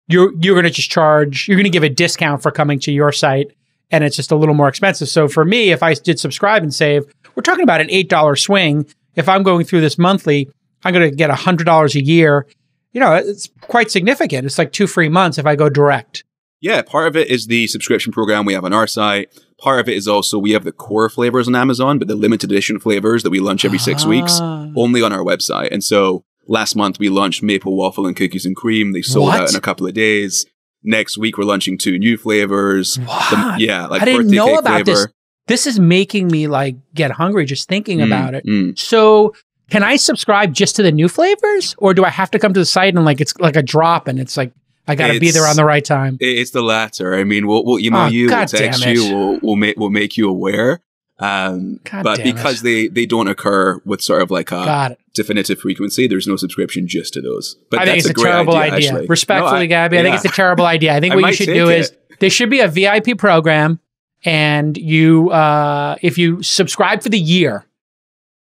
you're going to just charge, you're going to give a discount for coming to your site, and it's just a little more expensive. So for me, if I did subscribe and save, we're talking about an $8 swing. If I'm going through this monthly, I'm going to get $100 a year. It's quite significant. It's like 2 free months if I go direct. Yeah, part of it is the subscription program we have on our site. Part of it is also we have the core flavors on Amazon, but the limited edition flavors that we launch every 6 weeks, only on our website. And so last month we launched maple waffle and cookies and cream. They sold out in a couple of days. Next week we're launching 2 new flavors. I didn't know about this. This is making me get hungry just thinking about it. So can I subscribe just to the new flavors, or do I have to come to the site and it's like a drop and it's like I got to be there on the right time? It's the latter. I mean, we'll email you, we'll text you, we'll make you aware. But because they don't occur with sort of a definitive frequency, there's no subscription just to those. But I think it's a terrible idea. Actually. Respectfully, Gabi, I think it's a terrible idea. I think what you should do is there should be a VIP program. And you, if you subscribe for the year,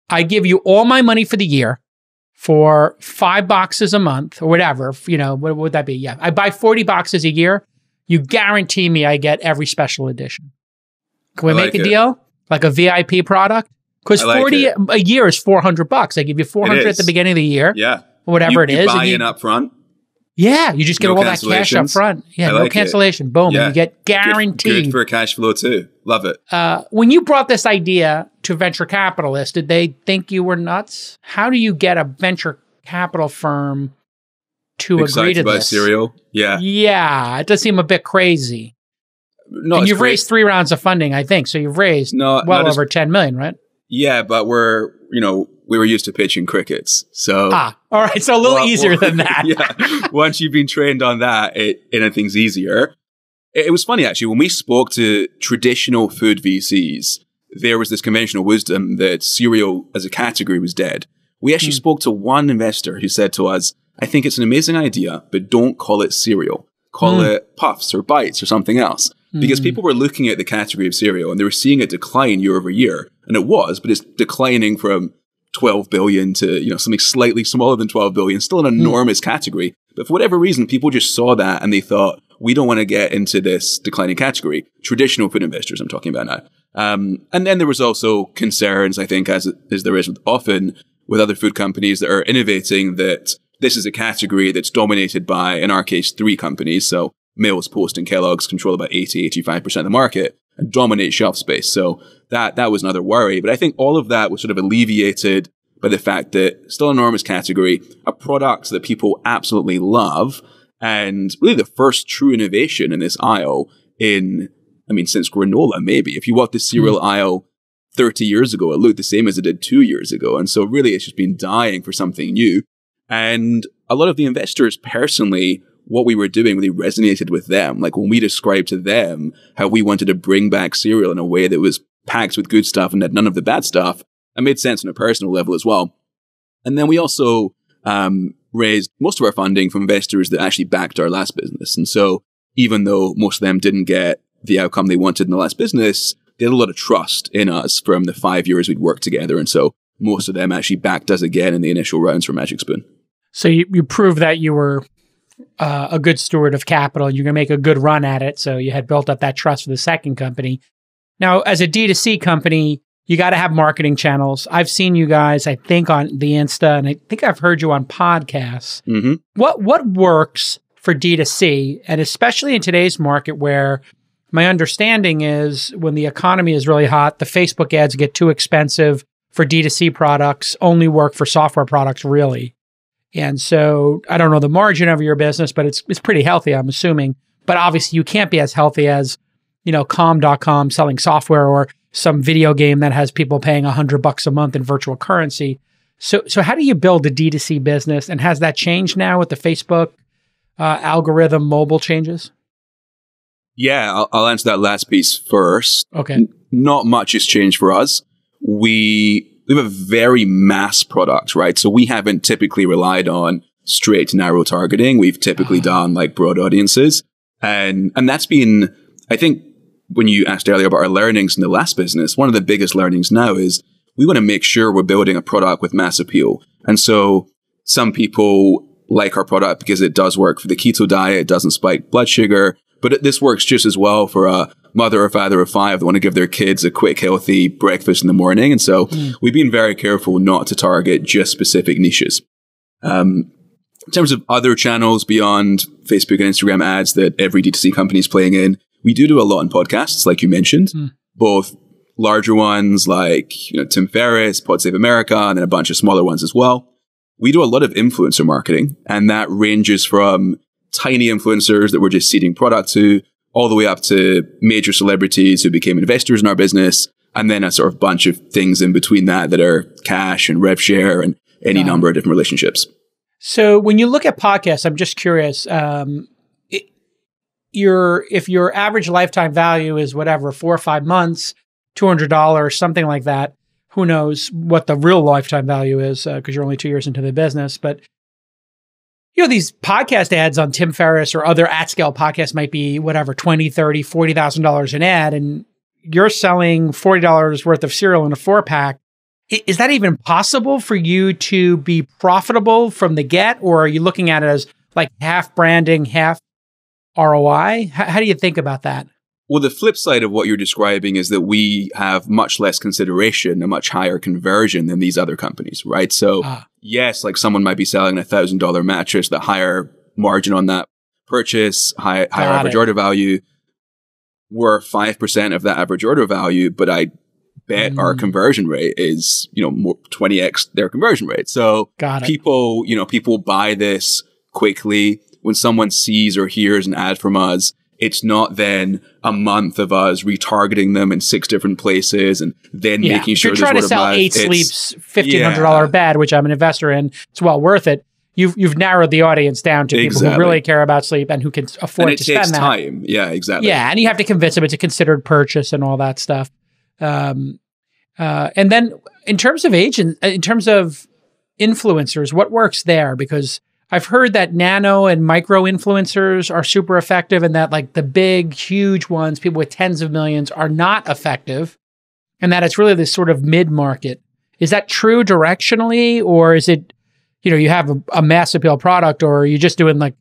I give you all my money for the year for 5 boxes a month or whatever. What would that be? Yeah, I buy 40 boxes a year. You guarantee me I get every special edition. Can we make a deal? Like a VIP product? Because 40 a year is $400. I give you $400 at the beginning of the year. Yeah. Or whatever it is. You buy in up front. Yeah, you just get all that cash up front. Yeah, no cancellation. Boom. Yeah. And you get guaranteed. Good for cash flow too. Love it. When you brought this idea to venture capitalists, did they think you were nuts? How do you get a venture capital firm to agree to this? Excited by cereal? Yeah. Yeah, it does seem a bit crazy. No, and you've raised 3 rounds of funding, I think. So you've raised well over $10 million, right? Yeah, but we were used to pitching crickets. So all right. So a little easier than that. Yeah. Once you've been trained on that, anything's easier. It was funny, actually, when we spoke to traditional food VCs, there was this conventional wisdom that cereal as a category was dead. We actually spoke to one investor who said to us, I think it's an amazing idea, but don't call it cereal. Call it puffs or bites or something else. Because people were looking at the category of cereal and they were seeing it decline year over year. And it was, but it's declining from 12 billion to, something slightly smaller than 12 billion, still an enormous category. But for whatever reason, people just saw that and they thought, we don't want to get into this declining category. Traditional food investors, I'm talking about now. And then there was also concerns, I think, as there is often with other food companies that are innovating, that this is a category that's dominated by, in our case, 3 companies. So Mills, Post, and Kellogg's control about 80-85% of the market and dominate shelf space. So that was another worry. But I think all of that was sort of alleviated by the fact that still an enormous category, a product that people absolutely love, and really the first true innovation in this aisle since granola, maybe. If you walk the cereal aisle 30 years ago, it looked the same as it did 2 years ago. And so really it's just been dying for something new. And a lot of the investors personally, what we were doing really resonated with them. Like when we described to them how we wanted to bring back cereal in a way that was packed with good stuff and had none of the bad stuff, it made sense on a personal level as well. And then we also raised most of our funding from investors that actually backed our last business. And so even though most of them didn't get the outcome they wanted in the last business, they had a lot of trust in us from the 5 years we'd worked together. And so most of them actually backed us again in the initial rounds for Magic Spoon. So you proved that you were a good steward of capital. You're going to make a good run at it. So you had built up that trust for the second company. Now, as a D2C company, you got to have marketing channels. I've seen you guys, I think, on the Insta, and I think I've heard you on podcasts. Mm-hmm. What works for D2C, and especially in today's market where my understanding is when the economy is really hot, the Facebook ads get too expensive for D2C products, only work for software products, really. And so I don't know the margin of your business, but it's pretty healthy, I'm assuming. But obviously you can't be as healthy as, calm.com selling software or some video game that has people paying $100 a month in virtual currency. So how do you build a D2C business? And has that changed now with the Facebook algorithm mobile changes? Yeah, I'll answer that last piece first. Okay. Not much has changed for us. We have a very mass product, right? So we haven't typically relied on straight narrow targeting. We've typically done like broad audiences. And that's been, I think, when you asked earlier about our learnings in the last business, one of the biggest learnings now is we want to make sure we're building a product with mass appeal. And so some people like our product because it does work for the keto diet. It doesn't spike blood sugar, but this works just as well for a mother or father of 5 that want to give their kids a quick, healthy breakfast in the morning. And so we've been very careful not to target just specific niches. In terms of other channels beyond Facebook and Instagram ads that every D2C company is playing in, we do a lot in podcasts, like you mentioned, both larger ones like Tim Ferriss, Pod Save America, and then a bunch of smaller ones as well. We do a lot of influencer marketing, and that ranges from tiny influencers that we're just seeding product to, all the way up to major celebrities who became investors in our business, and then a sort of bunch of things in between that are cash and rev share and any number of different relationships. So when you look at podcasts, I'm just curious, if your average lifetime value is whatever, 4 or 5 months, $200, something like that, who knows what the real lifetime value is because you're only 2 years into the business. But these podcast ads on Tim Ferriss or other at-scale podcasts might be whatever, $20,000, $30,000, $40,000 an ad, and you're selling $40 worth of cereal in a 4-pack. Is that even possible for you to be profitable from the get, or are you looking at it as like half branding, half ROI? How do you think about that? Well, the flip side of what you're describing is that we have much less consideration, a much higher conversion than these other companies, right? So yes, like someone might be selling a $1,000 mattress, the higher margin on that purchase, higher average order value. We're 5% of that average order value, but I bet our conversion rate is, more 20x their conversion rate. So people buy this quickly. When someone sees or hears an ad from us, it's not then a month of us retargeting them in 6 different places and then making sure there's word of mouth. If you're trying to sell 8 Sleep's $1,500 bed, which I'm an investor in, it's well worth it. You've narrowed the audience down to people who really care about sleep and who can afford to spend that. And it takes time. Yeah, exactly. Yeah, and you have to convince them it's a considered purchase and all that stuff. And then in terms of influencers, what works there? Because I've heard that nano and micro influencers are super effective and that like the big, huge ones, people with tens of millions, are not effective, and that it's really this sort of mid-market. Is that true directionally, or is it, you have a mass appeal product, or are you just doing like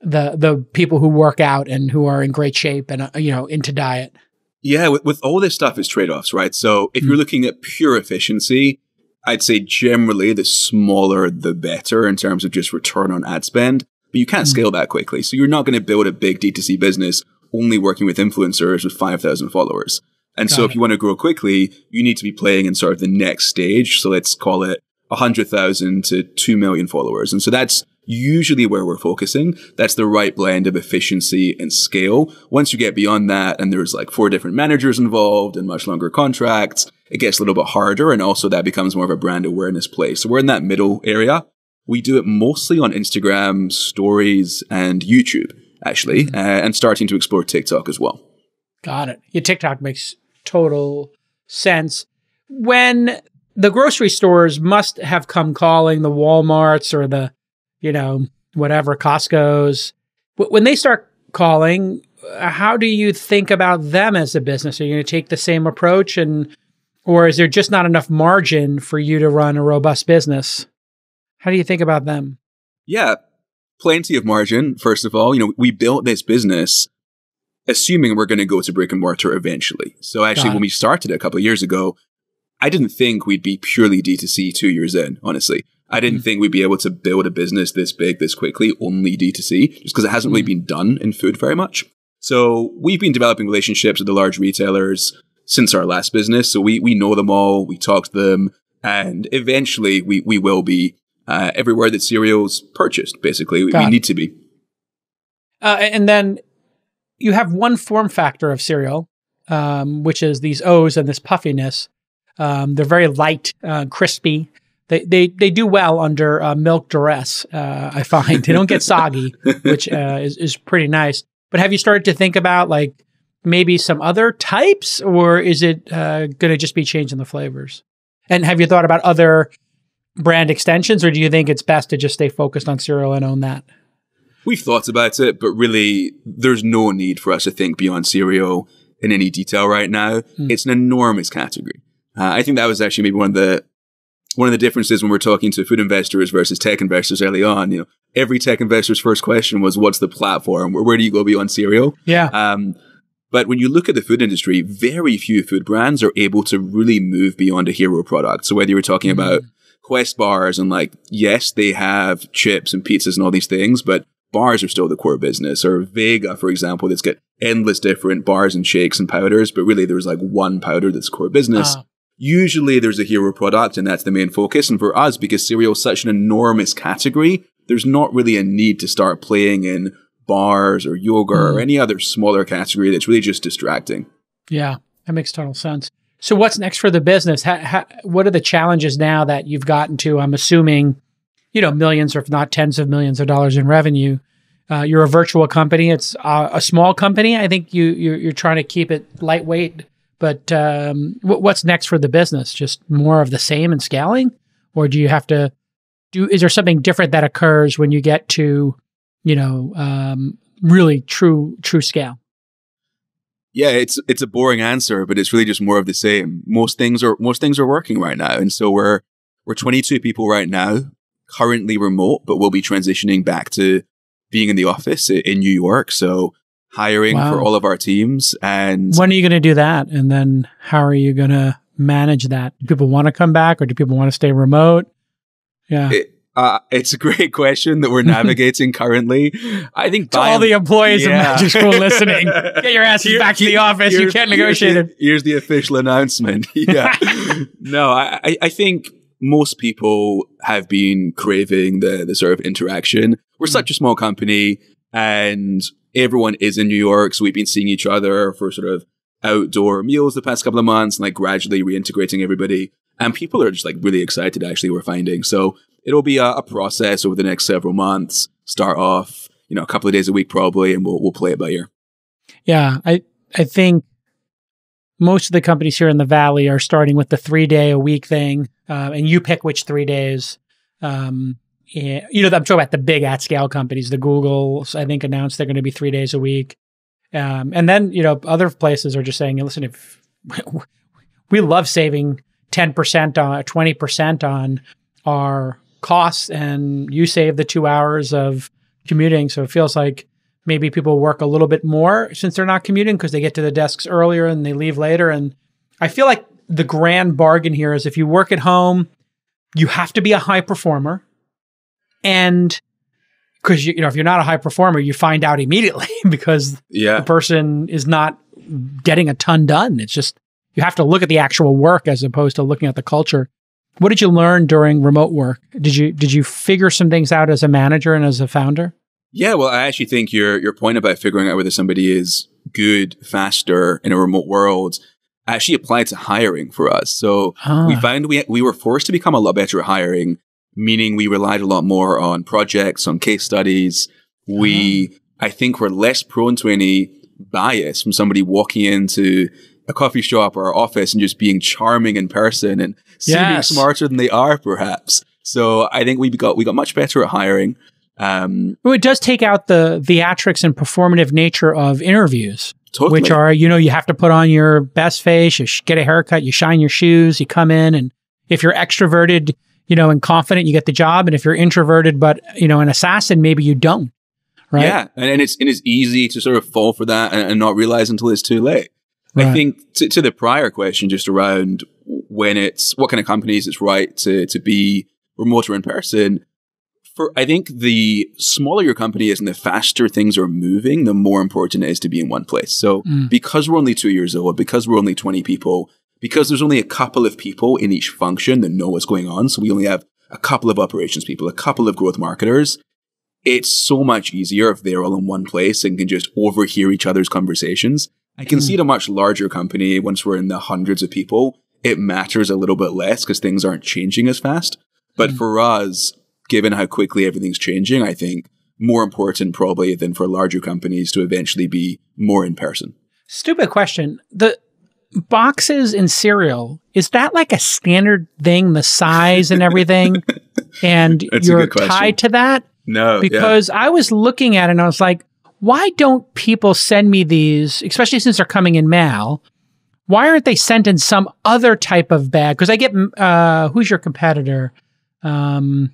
the people who work out and who are in great shape and, into diet? Yeah, with all this stuff, it's trade-offs, right? So if you're looking at pure efficiency, I'd say generally the smaller the better in terms of just return on ad spend, but you can't scale that quickly. So you're not going to build a big D2C business only working with influencers with 5,000 followers. And so if you want to grow quickly, you need to be playing in sort of the next stage. So let's call it 100,000 to 2 million followers. And so that's usually where we're focusing. That's the right blend of efficiency and scale. Once you get beyond that, and there's like 4 different managers involved and much longer contracts, it gets a little bit harder. And also that becomes more of a brand awareness play. So we're in that middle area. We do it mostly on Instagram, stories, and YouTube, actually, and starting to explore TikTok as well. Got it. Your TikTok makes total sense. When the grocery stores must have come calling, the Walmarts or the, whatever, Costco's, when they start calling, how do you think about them as a business? Are you going to take the same approach, or is there just not enough margin for you to run a robust business? How do you think about them? Yeah, plenty of margin. First of all, we built this business assuming we're going to go to brick and mortar eventually. So actually, when we started a couple of years ago, I didn't think we'd be purely D2C 2 years in, honestly. I didn't think we'd be able to build a business this big, this quickly, only D2C, just because it hasn't really been done in food very much. So we've been developing relationships with the large retailers since our last business. So we know them all, we talk to them, and eventually we will be everywhere that cereal's purchased, basically. We need to be. And then you have one form factor of cereal, which is these O's and this puffiness. They're very light, crispy. They do well under milk duress, I find. They don't get soggy, which is pretty nice. But have you started to think about like maybe some other types, or is it going to just be changing the flavors? And have you thought about other brand extensions, or do you think it's best to just stay focused on cereal and own that? We've thought about it, but really there's no need for us to think beyond cereal in any detail right now. It's an enormous category. I think that was actually maybe one of the differences when we're talking to food investors versus tech investors early on. Every tech investor's first question was, what's the platform? Where do you go beyond cereal? Yeah. But when you look at the food industry, very few food brands are able to really move beyond a hero product. So whether you were talking about Quest bars and yes, they have chips and pizzas and all these things, but bars are still the core business. Or Vega, for example, that's got endless different bars and shakes and powders, but really there's one powder that's core business. Usually there's a hero product and that's the main focus. And for us, because cereal is such an enormous category, there's not really a need to start playing in bars or yogurt or any other smaller category that's really just distracting. Yeah, that makes total sense. So what's next for the business? What are the challenges now that you've gotten to? I'm assuming, millions or if not tens of millions of dollars in revenue. You're a virtual company. It's a small company. I think you're trying to keep it lightweight. But what's next for the business? Just more of the same and scaling? Or do you have to is there something different that occurs when you get to, really true scale? Yeah, it's a boring answer, but it's really just more of the same. Most things are working right now. And so we're 22 people right now, currently remote, but we'll be transitioning back to being in the office in New York. So hiring for all of our teams. And when are you going to do that? And then how are you going to manage that? Do people want to come back, or do people want to stay remote? Yeah. It's a great question that we're navigating currently. I think to all the employees of Magic School listening, get your asses back to the office. You can't negotiate it. Here's the official announcement. Yeah. No, I think most people have been craving the sort of interaction. We're such a small company and everyone is in New York. So we've been seeing each other for sort of outdoor meals the past couple of months and gradually reintegrating everybody. And people are just really excited, actually, we're finding. So it'll be a process over the next several months. Start off, a couple of days a week probably, and we'll play it by ear. Yeah, I think most of the companies here in the Valley are starting with the 3-day-a-week thing, and you pick which 3 days. I'm talking about the big at-scale companies. The Googles, I think, announced they're going to be 3 days a week. And then, other places are just saying, listen, if we love saving 10% on 20% on our costs, and you save the 2 hours of commuting. So it feels like maybe people work a little bit more since they're not commuting because they get to the desks earlier and they leave later. And I feel like the grand bargain here is if you work at home, you have to be a high performer. And because, if you're not a high performer, you find out immediately because the person is not getting a ton done. It's just, you have to look at the actual work as opposed to looking at the culture. What did you learn during remote work? Did you figure some things out as a manager and as a founder? Yeah, well, I actually think your point about figuring out whether somebody is good, faster in a remote world actually applied to hiring for us. So we found we were forced to become a lot better at hiring, meaning we relied a lot more on projects, on case studies. I think we're less prone to any bias from somebody walking into a coffee shop or office and just being charming in person and seeming smarter than they are, perhaps. So I think we got much better at hiring. Well, it does take out the theatrics and performative nature of interviews, totally. Which are, you have to put on your best face, you get a haircut, you shine your shoes, you come in, and if you're extroverted, and confident, you get the job. And if you're introverted but, an assassin, maybe you don't. Right? Yeah, and it's easy to sort of fall for that and not realize until it's too late. Right. I think to the prior question, just around what kind of companies it's right to be remote or in person. I think the smaller your company is and the faster things are moving, the more important it is to be in one place. So because we're only 2 years old, because we're only 20 people, because there's only a couple of people in each function that know what's going on. So we only have a couple of operations people, a couple of growth marketers. It's so much easier if they're all in one place and can just overhear each other's conversations. I can see at a much larger company, once we're in the hundreds of people, it matters a little bit less because things aren't changing as fast. But for us, given how quickly everything's changing, I think more important probably than for larger companies to eventually be more in person. Stupid question. The boxes in cereal, is that like a standard thing, the size and everything? And you're tied to that? No. Because I was looking at it and I was like, why don't people send me these, especially since they're coming in mail? Why aren't they sent in some other type of bag? Because I get, who's your competitor? Keto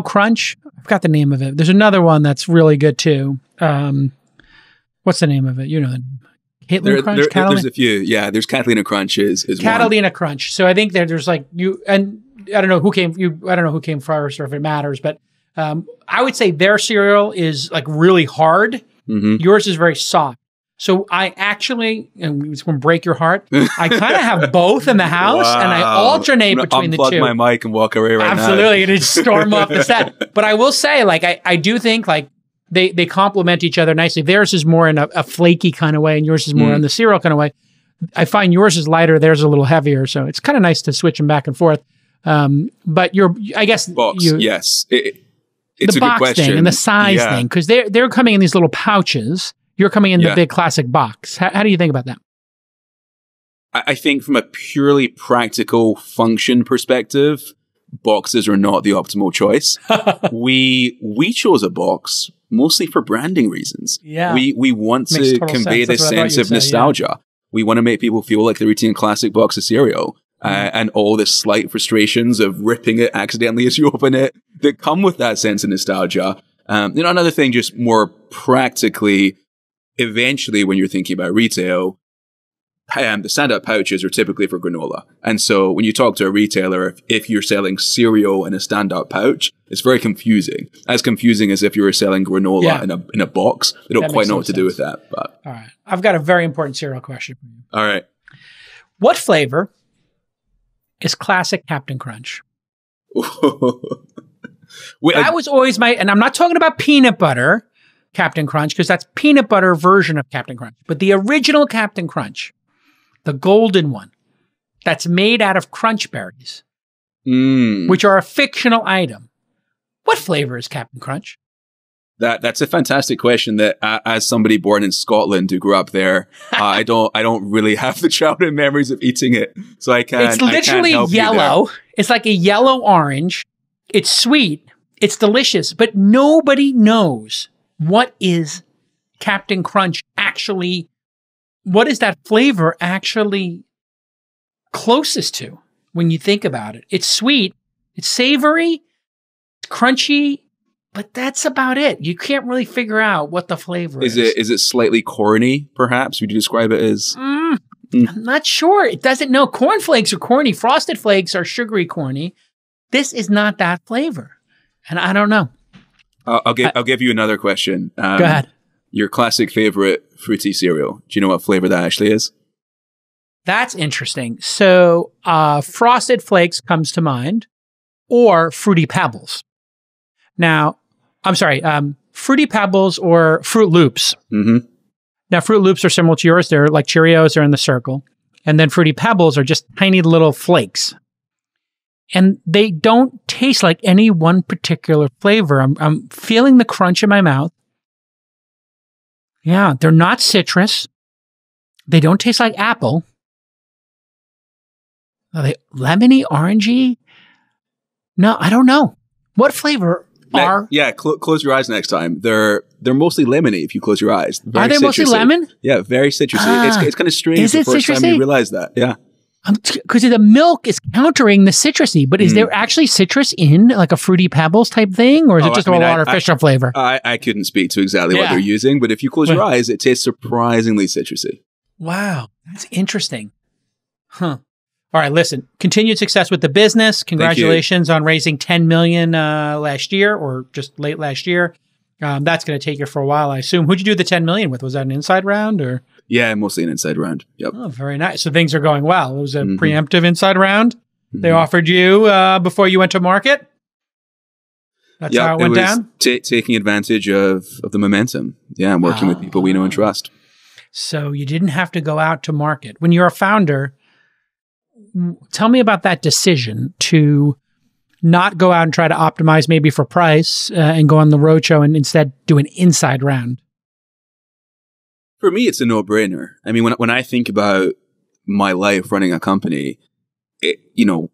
Crunch. I forgot the name of it. There's another one that's really good too. What's the name of it? You know the name. Caitlin Crunch? There's a few. Yeah, there's Catalina Crunch is Catalina Crunch. So I think there's like and I don't know who came first or if it matters, but I would say their cereal is like really hard. Yours is very soft. So I actually, and it's going to break your heart, I kind of have both in the house and I alternate between the two. Unplug my mic and walk away right now. Absolutely. And just storm off the set. But I will say, like, I do think like they complement each other nicely. Theirs is more in a flaky kind of way and yours is more in the cereal kind of way. I find yours is lighter, theirs is a little heavier. So it's kind of nice to switch them back and forth. But I guess yes. It's the a good box question. thing and the size thing, because they're coming in these little pouches. You're coming in the big classic box. How do you think about that? I think from a purely practical function perspective, boxes are not the optimal choice. We chose a box mostly for branding reasons. Yeah. We want to convey this sense of nostalgia. Yeah. We want to make people feel like they're eating a classic box of cereal. And all the slight frustrations of ripping it accidentally as you open it that come with that sense of nostalgia. Another thing, just more practically, eventually when you're thinking about retail, the stand-up pouches are typically for granola. And so when you talk to a retailer, if you're selling cereal in a stand-up pouch, it's very confusing. As confusing as if you were selling granola in a box. They don't quite know what to do with that. But all right. I've got a very important cereal question for you. All right. What flavor is classic Captain Crunch? That was always and I'm not talking about peanut butter Captain Crunch, because that's peanut butter version of Captain Crunch. But the original Captain Crunch, the golden one, that's made out of crunch berries, which are a fictional item. What flavor is Captain Crunch? That's a fantastic question that as somebody born in Scotland who grew up there, I don't really have the childhood memories of eating it. So I can't. It's literally yellow. It's like a yellow orange. It's sweet. It's delicious, but nobody knows what is Captain Crunch actually, what is that flavor actually closest to when you think about it? It's sweet. It's savory. It's crunchy. But that's about it. You can't really figure out what the flavor is. Is it slightly corny, perhaps? Would you describe it as? I'm not sure. It doesn't know. Cornflakes are corny. Frosted Flakes are sugary corny. This is not that flavor. And I don't know. I'll give you another question. Go ahead. Your classic favorite fruity cereal. Do you know what flavor that actually is? That's interesting. So Frosted Flakes comes to mind, or Fruity Pebbles. Now, I'm sorry, Fruity Pebbles or Fruit Loops. Now, Fruit Loops are similar to yours. They're like Cheerios, they're in the circle. And then Fruity Pebbles are just tiny little flakes. And they don't taste like any one particular flavor. I'm feeling the crunch in my mouth. Yeah, they're not citrus. They don't taste like apple. Are they lemony, orangey? No, I don't know. What flavor are... Yeah, close your eyes next time. They're mostly lemony if you close your eyes. Are they mostly lemon? Yeah, very citrusy. It's kind of strange. Is it the first citrusy? time you realize that. Yeah. Because the milk is countering the citrusy, but is there actually citrus in like a Fruity Pebbles type thing? Or is it just all artificial flavor? I couldn't speak to exactly what they're using, but if you close your eyes, it tastes surprisingly citrusy. Wow, that's interesting. Huh. All right, listen, continued success with the business. Congratulations on raising $10 million last year or just late last year. That's going to take you for a while, I assume. Who'd you do the $10 million with? Was that an inside round or? Yeah, mostly an inside round. Yep. Oh, very nice. So things are going well. It was a preemptive inside round. They offered you before you went to market? That's how it went down? Taking advantage of the momentum. Yeah, and working with people we know and trust. So you didn't have to go out to market. When you're a founder, tell me about that decision to not go out and try to optimize maybe for price and go on the roadshow and instead do an inside round. For me, it's a no-brainer. I mean, when I think about my life running a company,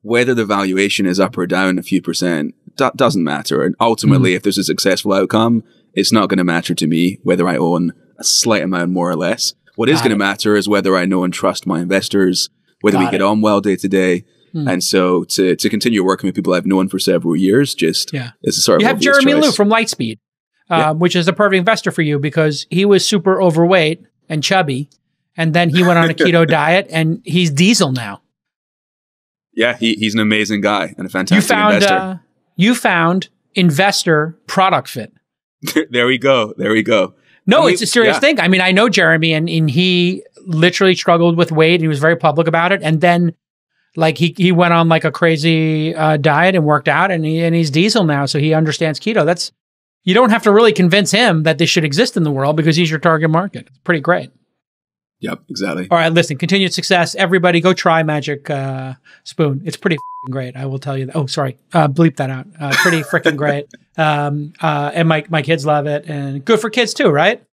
whether the valuation is up or down a few percent, that doesn't matter. And ultimately, if there's a successful outcome, it's not going to matter to me whether I own a slight amount more or less. What is going to matter is whether I know and trust my investors, whether we get on well day to day. And so to continue working with people I've known for several years is a sort of You have Jeremy Liu from Lightspeed, which is a perfect investor for you because he was super overweight and chubby. And then he went on a keto diet and he's diesel now. Yeah, he's an amazing guy and a fantastic investor. You found investor product fit. There we go. No, it's a serious thing. I mean, I know Jeremy and he literally struggled with weight and he was very public about it. And then like he went on like a crazy diet and worked out and he's diesel now. So he understands keto. You don't have to really convince him that this should exist in the world because he's your target market. It's pretty great. Yep, exactly. All right, listen, continued success. Everybody go try Magic Spoon. It's pretty great. I will tell you that. Oh, sorry. Bleep that out. Pretty freaking great. And my kids love it and good for kids too, right?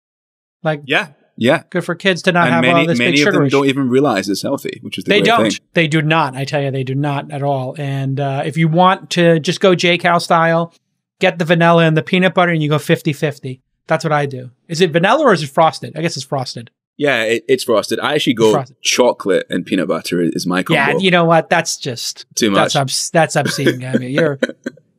Like, yeah. Good for kids to not have all this big sugar. Many of them don't even realize it's healthy, which is the great thing. They do not. I tell you, they do not at all. And if you want to just go J-Cal style, get the vanilla and the peanut butter and you go 50-50. That's what I do. Is it vanilla or is it frosted? I guess it's frosted. Yeah, it's frosted. I actually go chocolate and peanut butter is my combo. Yeah, you know what? That's just too much. That's obscene. I mean,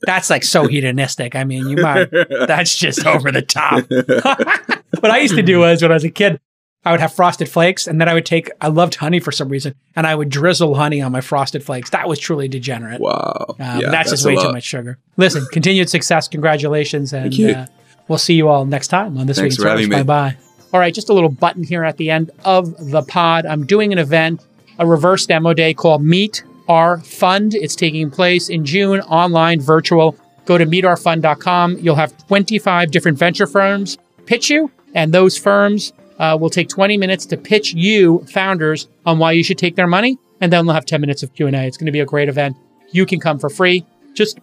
that's like so hedonistic. I mean, that's just over the top. What I used to do was when I was a kid, I would have Frosted Flakes and then I loved honey for some reason and I would drizzle honey on my Frosted Flakes. That was truly degenerate. Wow. That's just way too much sugar. Listen, continued success. Congratulations. And we'll see you all next time on This Week in Startups. Bye-bye. All right, just a little button here at the end of the pod. I'm doing an event, a reverse demo day called Meet Our Fund. It's taking place in June, online, virtual. Go to meetourfund.com. You'll have 25 different venture firms pitch you, and those firms will take 20 minutes to pitch you, founders, on why you should take their money, and then they'll have 10 minutes of Q&A. It's going to be a great event. You can come for free. Just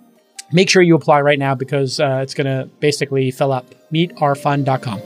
make sure you apply right now because it's going to basically fill up. meetourfund.com.